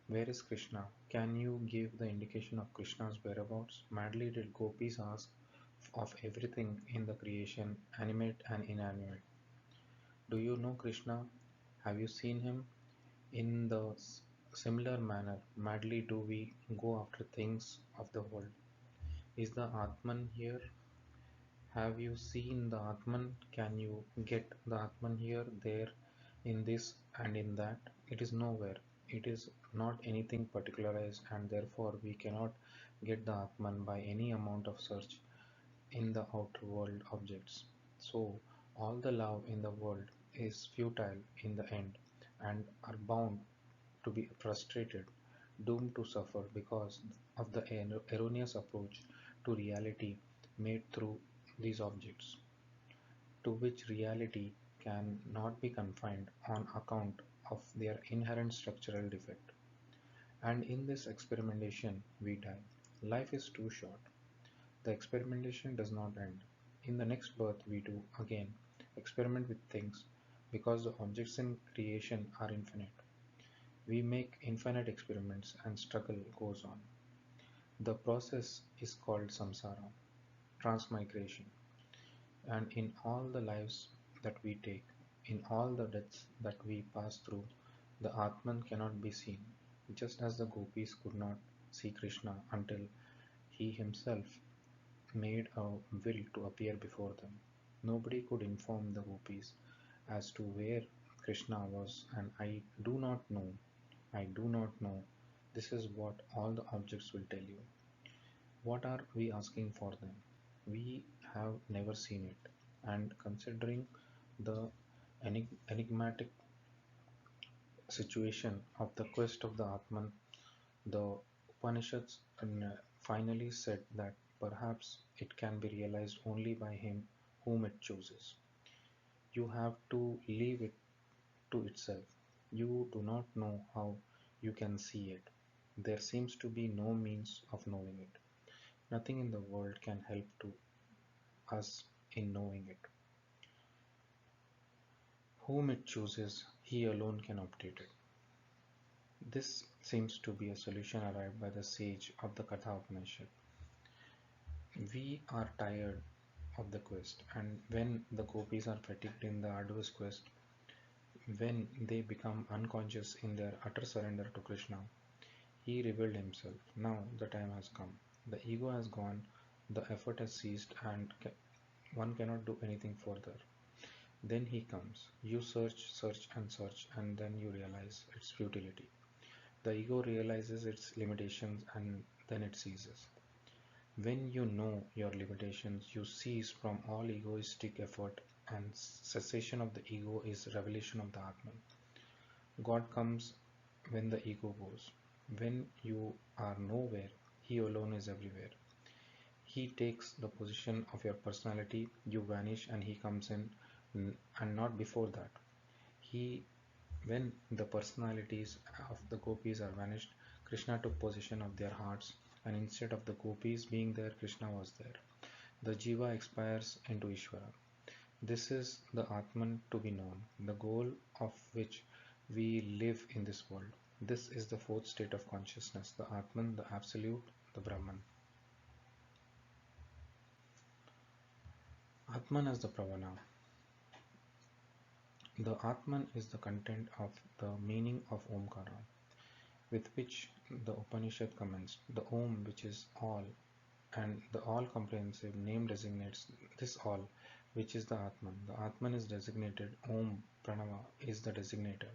Where is Krishna? Can you give the indication of Krishna's whereabouts? Madly did gopis ask of everything in the creation, animate and inanimate. Do you know Krishna? Have you seen him? In the similar manner, madly do we go after things of the world. Is the Atman here? Have you seen the Atman? Can you get the Atman here, there, in this, and in that? It is nowhere. It is not anything particularized, and therefore we cannot get the Atman by any amount of search in the outer world objects. So, all the love in the world is futile in the end and are bound to be frustrated, doomed to suffer because of the erroneous approach to reality made through these objects, to which reality can not be confined on account of their inherent structural defect. And in this experimentation, we die. Life is too short. The experimentation does not end. In the next birth, we do again experiment with things because the objects in creation are infinite. We make infinite experiments and struggle goes on. The process is called samsara, transmigration, and in all the lives that we take, in all the deaths that we pass through, the Atman cannot be seen, just as the gopis could not see Krishna until he himself made a will to appear before them. Nobody could inform the gopis as to where Krishna was, and I do not know. I do not know. This is what all the objects will tell you. What are we asking for them? We have never seen it. And considering the enigmatic situation of the quest of the Atman, the Upanishads finally said that perhaps it can be realized only by him whom it chooses. You have to leave it to itself. You do not know how you can see it. There seems to be no means of knowing it. Nothing in the world can help to us in knowing it. Whom it chooses, he alone can update it. This seems to be a solution arrived by the sage of the Katha Upanishad. We are tired of the quest, and when the gopis are fatigued in the arduous quest, when they become unconscious in their utter surrender to Krishna, he revealed himself. Now the time has come. The ego has gone, the effort has ceased, and one cannot do anything further. Then he comes. You search, search, and search, and then you realize its futility. The ego realizes its limitations and then it ceases. When you know your limitations, you cease from all egoistic effort, and cessation of the ego is revelation of the Atman. God comes when the ego goes. When you are nowhere, He alone is everywhere. He takes the position of your personality, you vanish, and He comes in, and not before that. He, when the personalities of the gopis are vanished, Krishna took possession of their hearts, and instead of the gopis being there, Krishna was there. The jiva expires into Ishvara. This is the Atman to be known, the goal of which we live in this world. This is the fourth state of consciousness, the Atman, the Absolute, the Brahman. Atman as the Pravana. The Atman is the content of the meaning of Omkara, with which the Upanishad commenced. The Om, which is all, and the all-comprehensive name designates this all, which is the Atman. The Atman is designated, Om Pranava is the designator.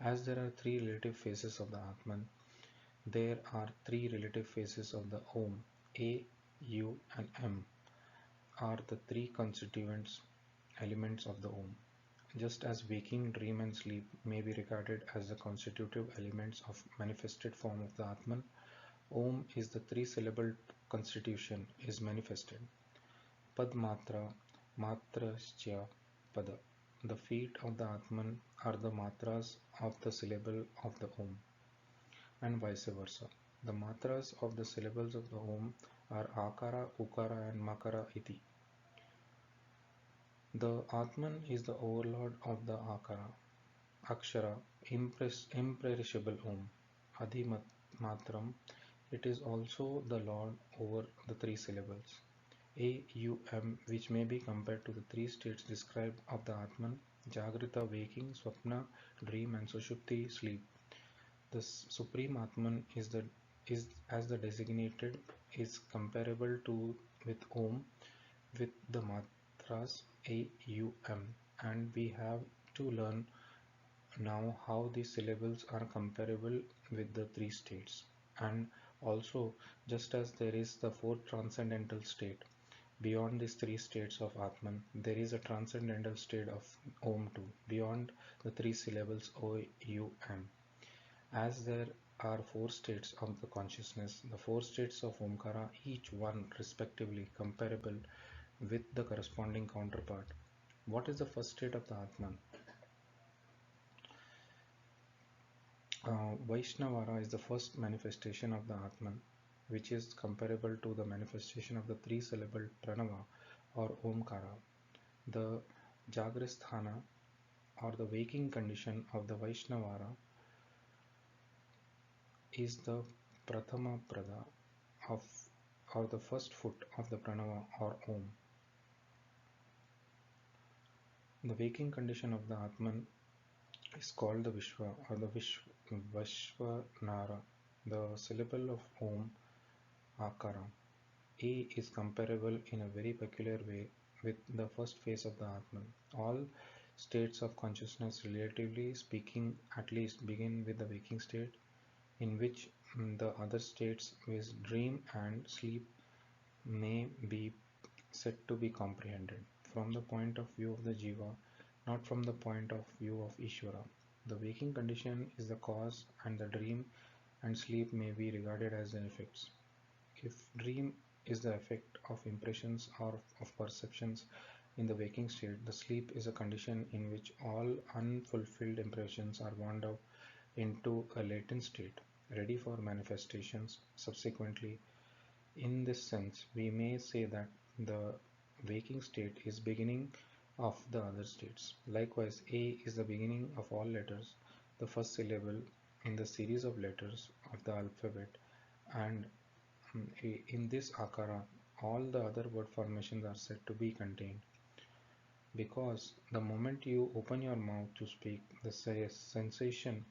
As there are three relative phases of the Atman, there are three relative phases of the Om. A, U and M are the three constituent elements of the Om. Just as waking, dream and sleep may be regarded as the constitutive elements of manifested form of the Atman, Om is the three-syllable constitution is manifested. Pad matra, matrascha pada. The feet of the Atman are the matras of the syllable of the Om, and vice versa. The matras of the syllables of the Om are Akara, Ukara, and Makara iti. The Atman is the overlord of the Akara, Akshara, imperishable Om. Adi Matram, it is also the lord over the three syllables. AUM, which may be compared to the three states described of the Atman, Jagrita, waking, Swapna, dream, and Sushupti, sleep. The Supreme Atman is as the designated is comparable to with Om with the matras AUM, and we have to learn now how these syllables are comparable with the three states. And also, just as there is the fourth transcendental state, beyond these three states of Atman, there is a transcendental state of Om too, beyond the three syllables O, U, M. As there are four states of the consciousness, the four states of Omkara, each one respectively comparable with the corresponding counterpart. What is the first state of the Atman? Vaishnavara is the first manifestation of the Atman, which is comparable to the manifestation of the three-syllable Pranava or Omkara. The Jagristhana or the waking condition of the Vaishnavara is the Prathama Prada of or the first foot of the Pranava or Om. The waking condition of the Atman is called the Vishwa or the Vishwanara. The syllable of Om, Akara. A is comparable in a very peculiar way with the first phase of the Atman. All states of consciousness, relatively speaking, at least begin with the waking state, in which the other states, with dream and sleep, may be said to be comprehended from the point of view of the Jiva, not from the point of view of Ishvara. The waking condition is the cause, and the dream and sleep may be regarded as the effects. If dream is the effect of impressions or of perceptions in the waking state, the sleep is a condition in which all unfulfilled impressions are wound up into a latent state, ready for manifestations subsequently. In this sense, we may say that the waking state is beginning of the other states. Likewise, A is the beginning of all letters, the first syllable in the series of letters of the alphabet, and in this akara, all the other word formations are said to be contained. Because the moment you open your mouth to speak, the sensation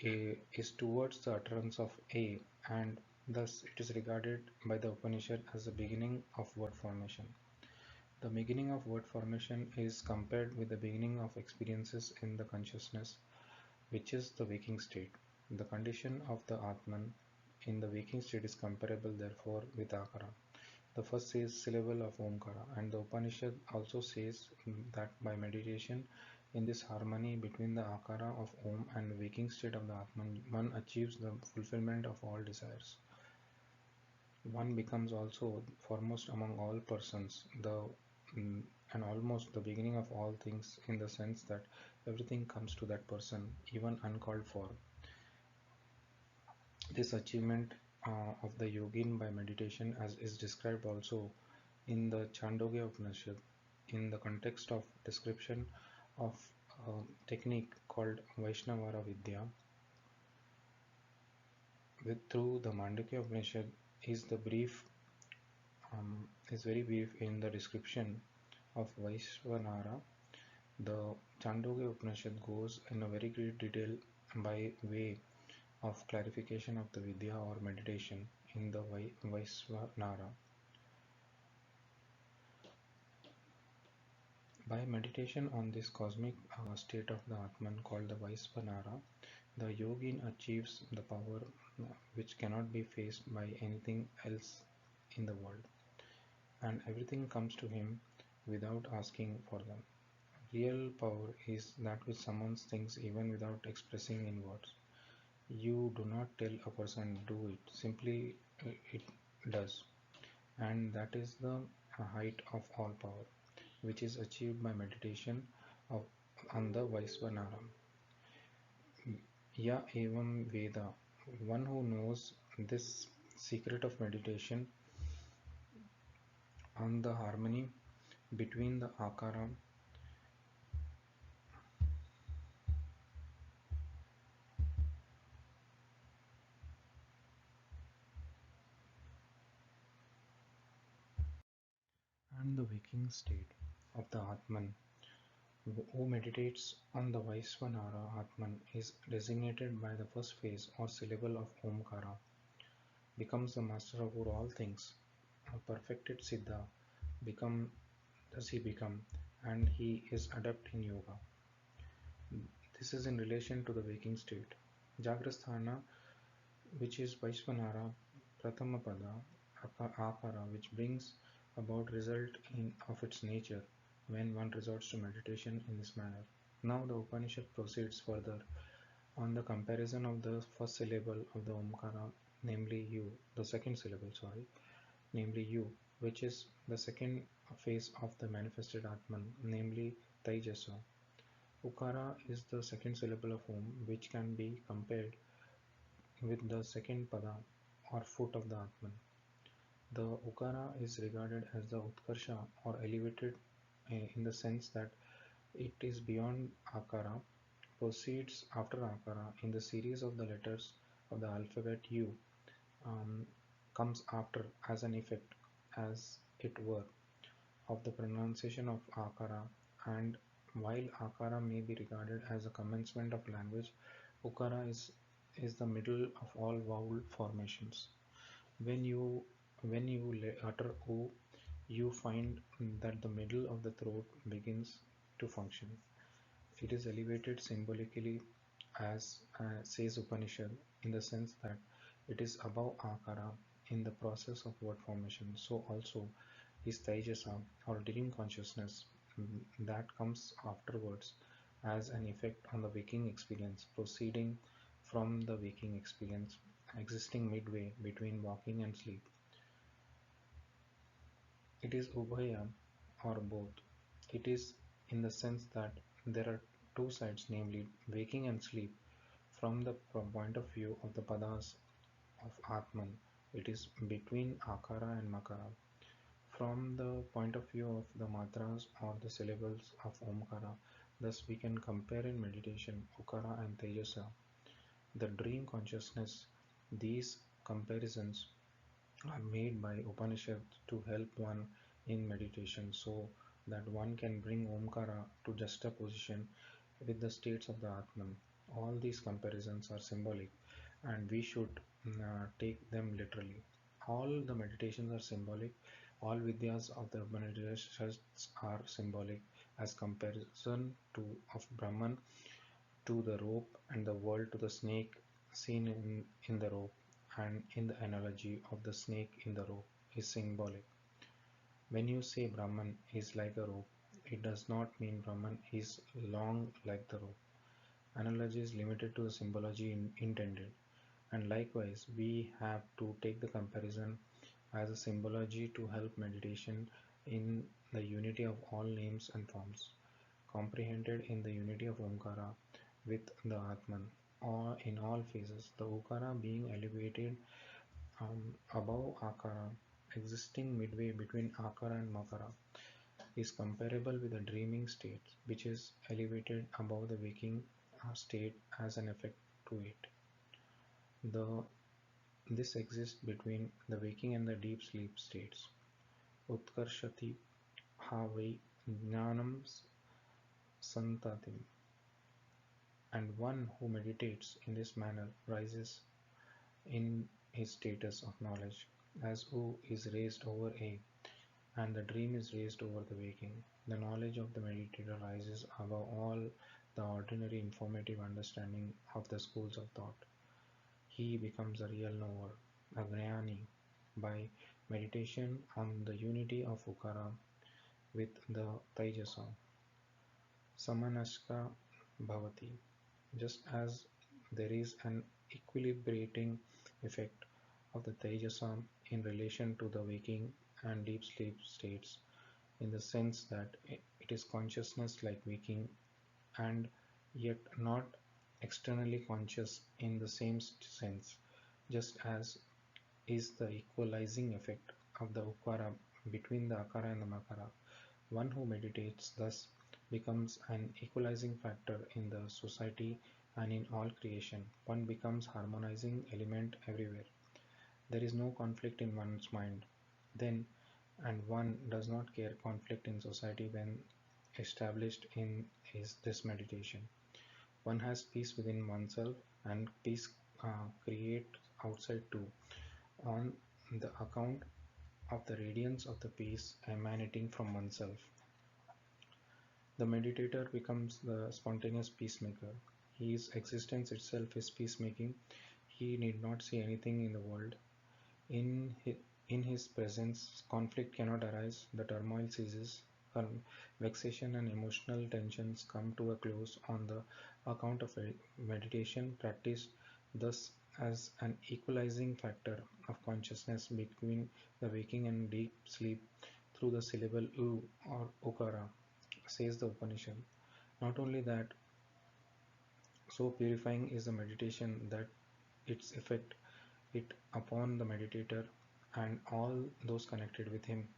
is towards the utterance of A, and thus it is regarded by the Upanishad as the beginning of word formation. The beginning of word formation is compared with the beginning of experiences in the consciousness, which is the waking state. The condition of the Atman in the waking state is comparable therefore with Akara. The first says syllable of Omkara, and the Upanishad also says that by meditation in this harmony between the Akara of Om and the waking state of the Atman, one achieves the fulfillment of all desires. One becomes also foremost among all persons, and almost the beginning of all things, in the sense that everything comes to that person, even uncalled for. This achievement of the yogin by meditation, as is described also in the Chandogya Upanishad, in the context of description of a technique called Vaishnavara Vidya through the Mandukya Upanishad is the brief is very brief in the description of Vaishvanara. The Chandogya Upanishad goes in a very great detail by way of clarification of the Vidya or meditation in the Vaishvanara. By meditation on this cosmic state of the Atman called the Vaishvanara, the yogin achieves the power which cannot be faced by anything else in the world, and everything comes to him without asking for them. Real power is that which summons things even without expressing in words. You do not tell a person do it, simply it does. And that is the height of all power, which is achieved by meditation of, on the Vaisvanara. Ya Evam Veda, one who knows this secret of meditation on the harmony between the Akara and the waking state of the Atman, who meditates on the Vaisvanara Atman is designated by the first phase or syllable of Omkara, becomes the master over all things, a perfected Siddha, become does he become, and he is adept in yoga. This is in relation to the waking state. Jagrasthana, which is Vaishvanara Pratamapada Akara, which brings about result of its nature when one resorts to meditation in this manner. Now the Upanishad proceeds further on the comparison of the first syllable of the Omkara, namely you, the second syllable, sorry, namely you, which is the second phase of the manifested Atman, namely Taijasa. Ukara is the second syllable of Om, which can be compared with the second pada or foot of the Atman. The Ukara is regarded as the Utkarsha or elevated in the sense that it is beyond Akara, proceeds after Akara in the series of the letters of the alphabet U, um, comes after as an effect, as it were, of the pronunciation of Akara, and while Akara may be regarded as a commencement of language, Ukara is the middle of all vowel formations. When you utter O, you find that the middle of the throat begins to function. It is elevated symbolically as says Upanishad in the sense that it is above Akara in the process of word formation. So also is Taijasa or dream consciousness that comes afterwards as an effect on the waking experience, proceeding from the waking experience, existing midway between walking and sleep. It is Ubhaya or both. It is in the sense that there are two sides, namely waking and sleep. From the point of view of the padas of Atman, it is between Akara and Makara. From the point of view of the matras or the syllables of Omkara, thus we can compare in meditation Ukara and Tejasa. The dream consciousness, these comparisons are made by Upanishad to help one in meditation so that one can bring Omkara to juxtaposition with the states of the Atman. All these comparisons are symbolic and we should take them literally. All the meditations are symbolic, all Vidyas of the Upanishads are symbolic as comparison to of Brahman to the rope and the world to the snake seen in the rope, and in the analogy of the snake in the rope is symbolic. When you say Brahman is like a rope, it does not mean Brahman is long like the rope. Analogy is limited to the symbology intended, and likewise we have to take the comparison as a symbology to help meditation in the unity of all names and forms, comprehended in the unity of Omkara with the Atman, or in all phases, the Okara being elevated above Akara, existing midway between Akara and Makara. is comparable with the dreaming state, which is elevated above the waking state as an effect to it. The This exists between the waking and the deep sleep states. Utkarshati havai jnanam santatim, and one who meditates in this manner rises in his status of knowledge, as who is raised over A, and the dream is raised over the waking. The knowledge of the meditator rises above all the ordinary informative understanding of the schools of thought. He becomes a real knower, a gnani, by meditation on the unity of Ukara with the Taijasa. Samanashka Bhavati. Just as there is an equilibrating effect of the Tejasa in relation to the waking and deep sleep states, in the sense that it is consciousness like waking and yet not externally conscious in the same sense, just as is the equalizing effect of the ukara between the akara and the makara. One who meditates thus becomes an equalizing factor in the society and in all creation. One becomes harmonizing element everywhere. There is no conflict in one's mind. Then, and one does not care conflict in society when established in this meditation. One has peace within oneself and peace create outside too, on the account of the radiance of the peace emanating from oneself. The meditator becomes the spontaneous peacemaker. His existence itself is peacemaking. He need not see anything in the world. In his, in his presence, conflict cannot arise, the turmoil ceases, vexation and emotional tensions come to a close on the account of a meditation practiced thus as an equalizing factor of consciousness between the waking and deep sleep through the syllable U or Ukara, says the Upanishad. Not only that, so purifying is the meditation that its effect it upon the meditator and all those connected with him.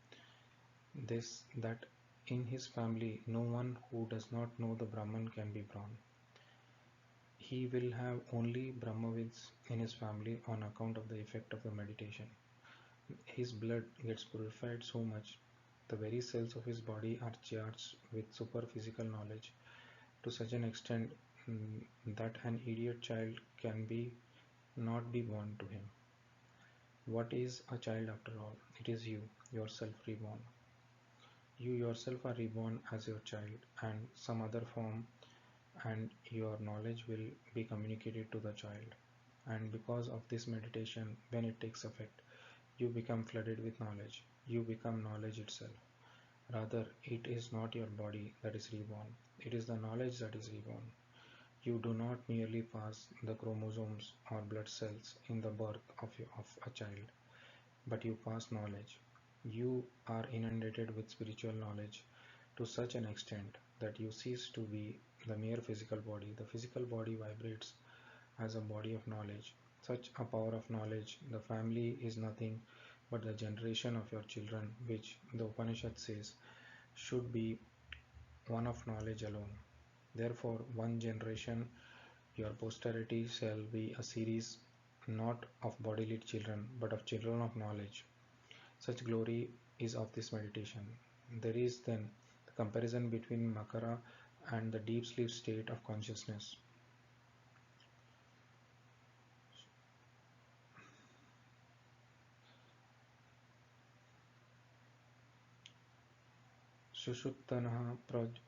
This that in his family no one who does not know the Brahman can be born. He will have only Brahmavids in his family on account of the effect of the meditation. His blood gets purified so much, the very cells of his body are charged with superphysical knowledge to such an extent that an idiot child can be not be born to him. What is a child after all? It is you, yourself reborn. You yourself are reborn as your child and some other form, and your knowledge will be communicated to the child. And because of this meditation, when it takes effect, you become flooded with knowledge. You become knowledge itself. Rather, it is not your body that is reborn, it is the knowledge that is reborn. You do not merely pass the chromosomes or blood cells in the birth of a child, but you pass knowledge. You are inundated with spiritual knowledge to such an extent that you cease to be the mere physical body. The physical body vibrates as a body of knowledge. Such a power of knowledge, the family is nothing but the generation of your children, which the Upanishad says should be one of knowledge alone. Therefore, one generation, your posterity shall be a series not of bodily children, but of children of knowledge. Such glory is of this meditation. There is then the comparison between Makara and the deep sleep state of consciousness. Sushuttanaha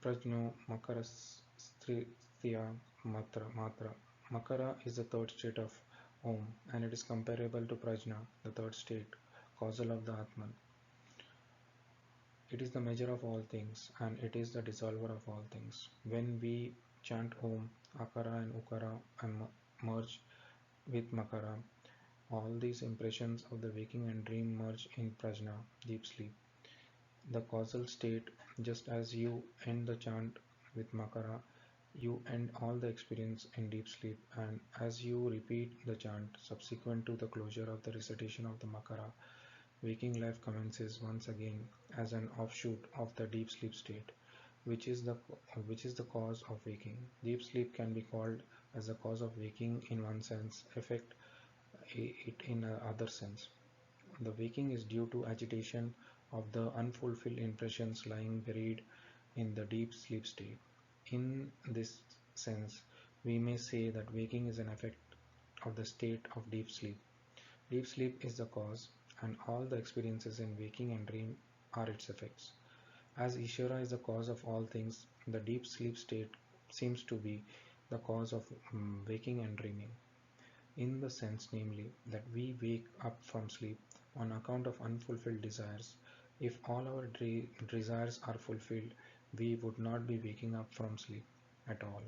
prajno makarasthriya matra. Makara is the third state of Om, and it is comparable to Prajna, the third state, causal of the Atman. It is the measure of all things, and it is the dissolver of all things. When we chant Om, Akara and Ukara and merge with Makara, all these impressions of the waking and dream merge in Prajna, deep sleep. The causal state, just as you end the chant with Makara, you end all the experience in deep sleep, and as you repeat the chant subsequent to the closure of the recitation of the Makara, Waking life commences once again as an offshoot of the deep sleep state, which is the cause of waking. Deep sleep can be called as the cause of waking in one sense, affect it in another sense. The waking is due to agitation of the unfulfilled impressions lying buried in the deep sleep state. In this sense, we may say that waking is an effect of the state of deep sleep. Deep sleep is the cause, and all the experiences in waking and dream are its effects. As Ishvara is the cause of all things, the deep sleep state seems to be the cause of waking and dreaming, in the sense, namely, that we wake up from sleep on account of unfulfilled desires. If all our desires are fulfilled, we would not be waking up from sleep at all.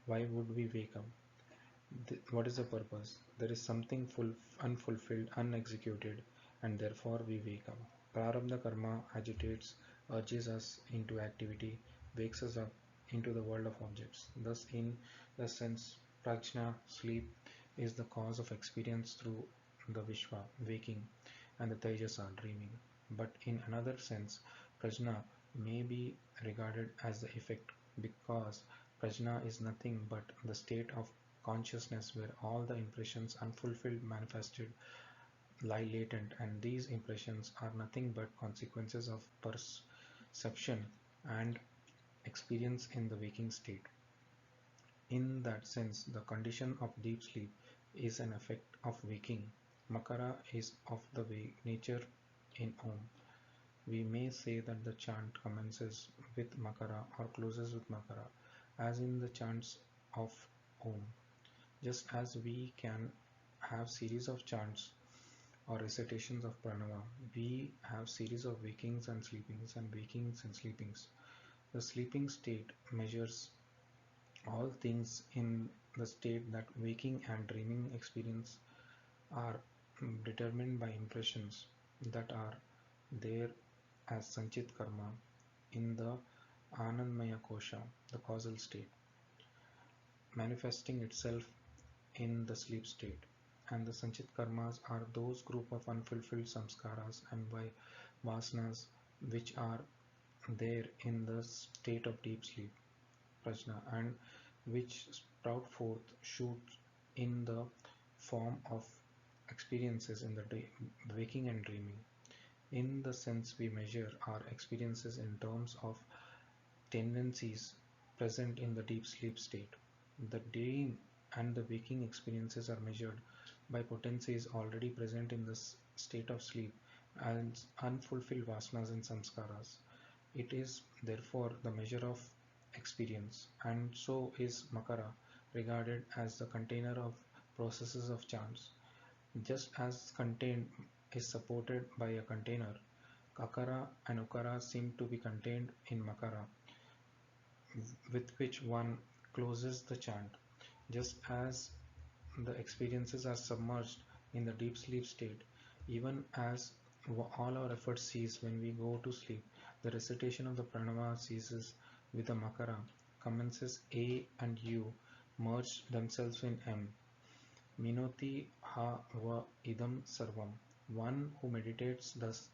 Why would we wake up? What is the purpose? There is something unfulfilled, unexecuted, and therefore we wake up. Prarabdha karma agitates, urges us into activity, wakes us up into the world of objects. Thus, in the sense, prajna, sleep, is the cause of experience through the Vishwa, waking, and the Tejasa, dreaming. But in another sense, prajna may be regarded as the effect, because prajna is nothing but the state of consciousness where all the impressions unfulfilled manifested lie latent, and these impressions are nothing but consequences of perception and experience in the waking state. In that sense, the condition of deep sleep is an effect of waking. Makara is of the nature in Om. We may say that the chant commences with Makara or closes with Makara, as in the chants of Om. Just as we can have series of chants or recitations of pranava, we have series of wakings and sleepings and wakings and sleepings. The sleeping state measures all things in the state that waking and dreaming experience are determined by impressions that are there as Sanchit Karma in the Anandmaya Kosha, the causal state, manifesting itself in the sleep state. And the Sanchit Karmas are those group of unfulfilled samskaras and vasanas which are there in the state of deep sleep, prajna, and which sprout forth, shoot in the form of experiences in the day, waking and dreaming. In the sense, we measure our experiences in terms of tendencies present in the deep sleep state. The dream and the waking experiences are measured by potencies already present in this state of sleep as unfulfilled vasanas and samskaras. It is therefore the measure of experience, and so is Makara regarded as the container of processes of chance. Just as contained is supported by a container, Kakara and Ukara seem to be contained in Makara, with which one closes the chant. Just as the experiences are submerged in the deep sleep state, even as all our efforts cease when we go to sleep, the recitation of the pranava ceases with the makara, commences A and U merge themselves in M. Minoti ha va idam sarvam. One who meditates thus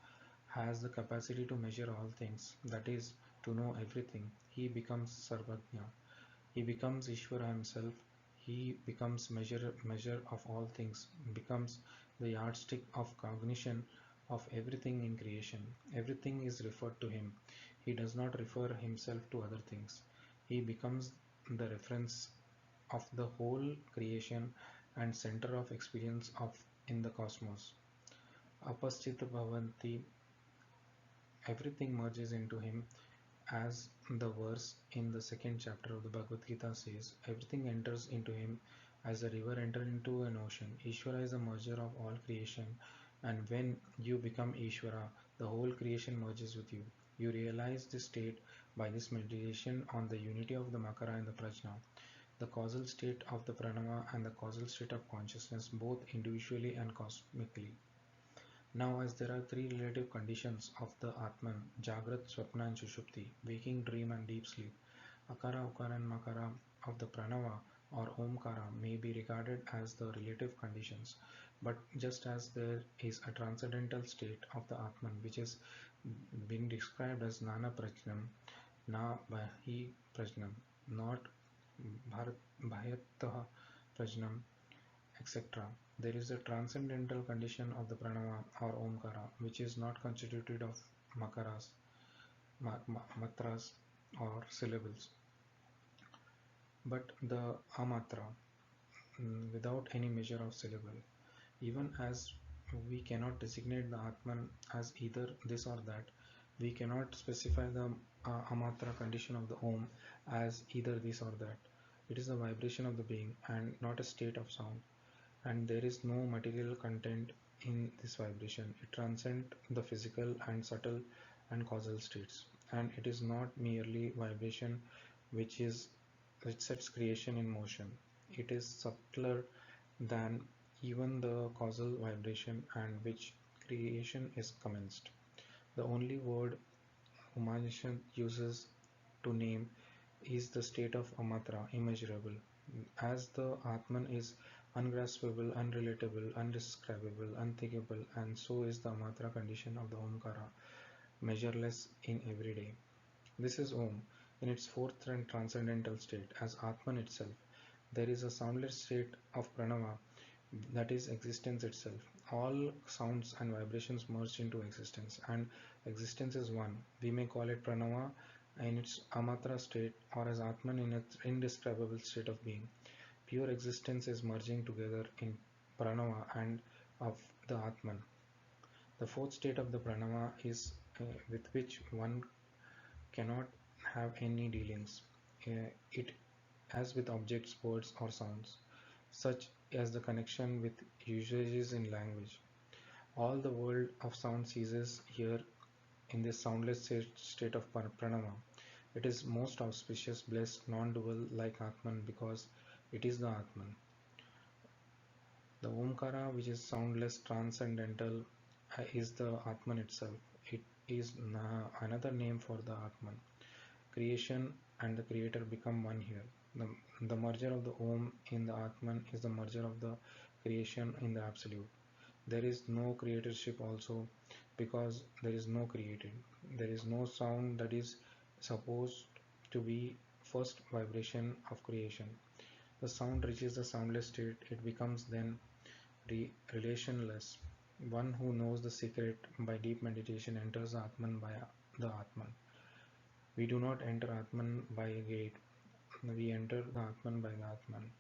has the capacity to measure all things, that is, to know everything. He becomes Sarvajna. He becomes Ishvara himself. He becomes measure of all things, becomes the yardstick of cognition of everything in creation. Everything is referred to him. He does not refer himself to other things. He becomes the reference of the whole creation and center of experience of in the cosmos. Apaschita bhavanti, everything merges into him, as the verse in the second chapter of the Bhagavad Gita says, everything enters into him as a river enters into an ocean. Ishvara is the merger of all creation, and when you become Ishvara, the whole creation merges with you. You realize this state by this meditation on the unity of the Makara and the Prajna, the causal state of the Pranava and the causal state of consciousness, both individually and cosmically. Now, as there are three relative conditions of the Atman, Jagrat, Swapna and Sushupti, waking, dream and deep sleep, Akara, Ukara and Makara of the Pranava or Omkara may be regarded as the relative conditions. But just as there is a transcendental state of the Atman which is being described as Nana Prajnam, Na Bahi Prajnam, not Bhayattaha Prajnam, etc. There is a transcendental condition of the pranava or omkara which is not constituted of makaras, matras or syllables, but the amatra without any measure of syllable. Even as we cannot designate the Atman as either this or that, we cannot specify the amatra condition of the Om as either this or that. It is a vibration of the being and not a state of sound. And there is no material content in this vibration. It transcends the physical and subtle and causal states. And it is not merely vibration which sets creation in motion. It is subtler than even the causal vibration and which creation is commenced. The only word Upanishad uses to name is the state of amatra, immeasurable. As the Atman is ungraspable, unrelatable, undescribable, unthinkable, and so is the amatra condition of the Omkara, measureless in every day. This is Om in its fourth and transcendental state as Atman itself. There is a soundless state of Pranava that is existence itself. All sounds and vibrations merge into existence, and existence is one. We may call it Pranava in its Amatra state or as Atman in its indescribable state of being. Pure existence is merging together in Pranava and of the Atman. The fourth state of the Pranava is with which one cannot have any dealings. It as with objects, words, or sounds, such as the connection with usages in language. All the world of sound ceases here in this soundless state of pranava. It is most auspicious, blessed, non-dual like Atman because it is the Atman. The Omkara, which is soundless, transcendental, is the Atman itself. It is another name for the Atman. Creation and the creator become one here. The merger of the Om in the Atman is the merger of the creation in the Absolute. There is no creatorship also because there is no created. There is no sound that is supposed to be first vibration of creation. The sound reaches the soundless state, it becomes then relationless. One who knows the secret by deep meditation enters the Atman by the Atman. We do not enter Atman by a gate, we enter the Atman by the Atman.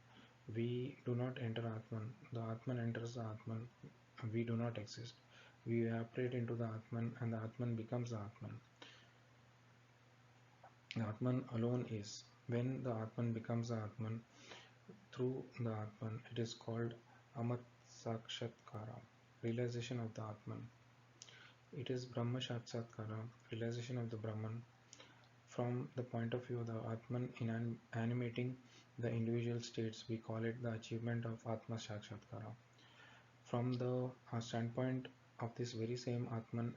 We do not enter Atman, the Atman enters the Atman. We do not exist. We evaporate into the Atman and the Atman becomes the Atman. The Atman alone is. When the Atman becomes the Atman, through the Atman, it is called Amat Sakshatkara, realization of the Atman. It is Brahma Sakshatkara, realization of the Brahman. From the point of view of the Atman in animating the individual states, we call it the achievement of Atma Sakshatkara. From the standpoint of this very same Atman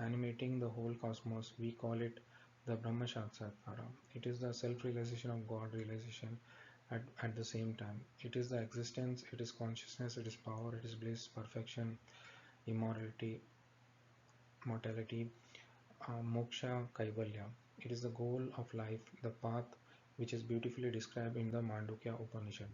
animating the whole cosmos, we call it the Brahma Sakshatkara. It is the self-realization of God realization at the same time. It is the existence, it is consciousness, it is power, it is bliss, perfection, immortality, mortality, moksha, kaivalya. It is the goal of life, the path which is beautifully described in the Mandukya Upanishad.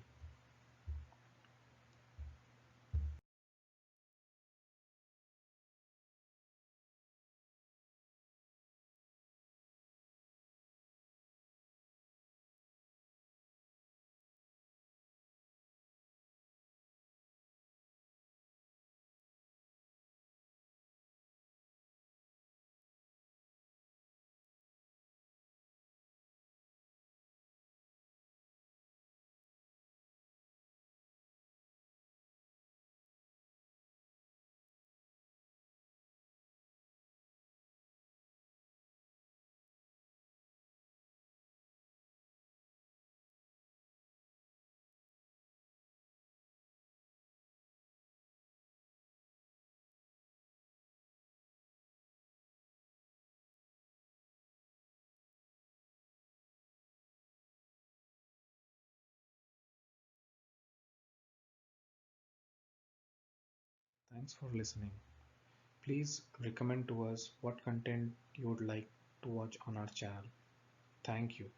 Thanks for listening. Please recommend to us what content you would like to watch on our channel. Thank you.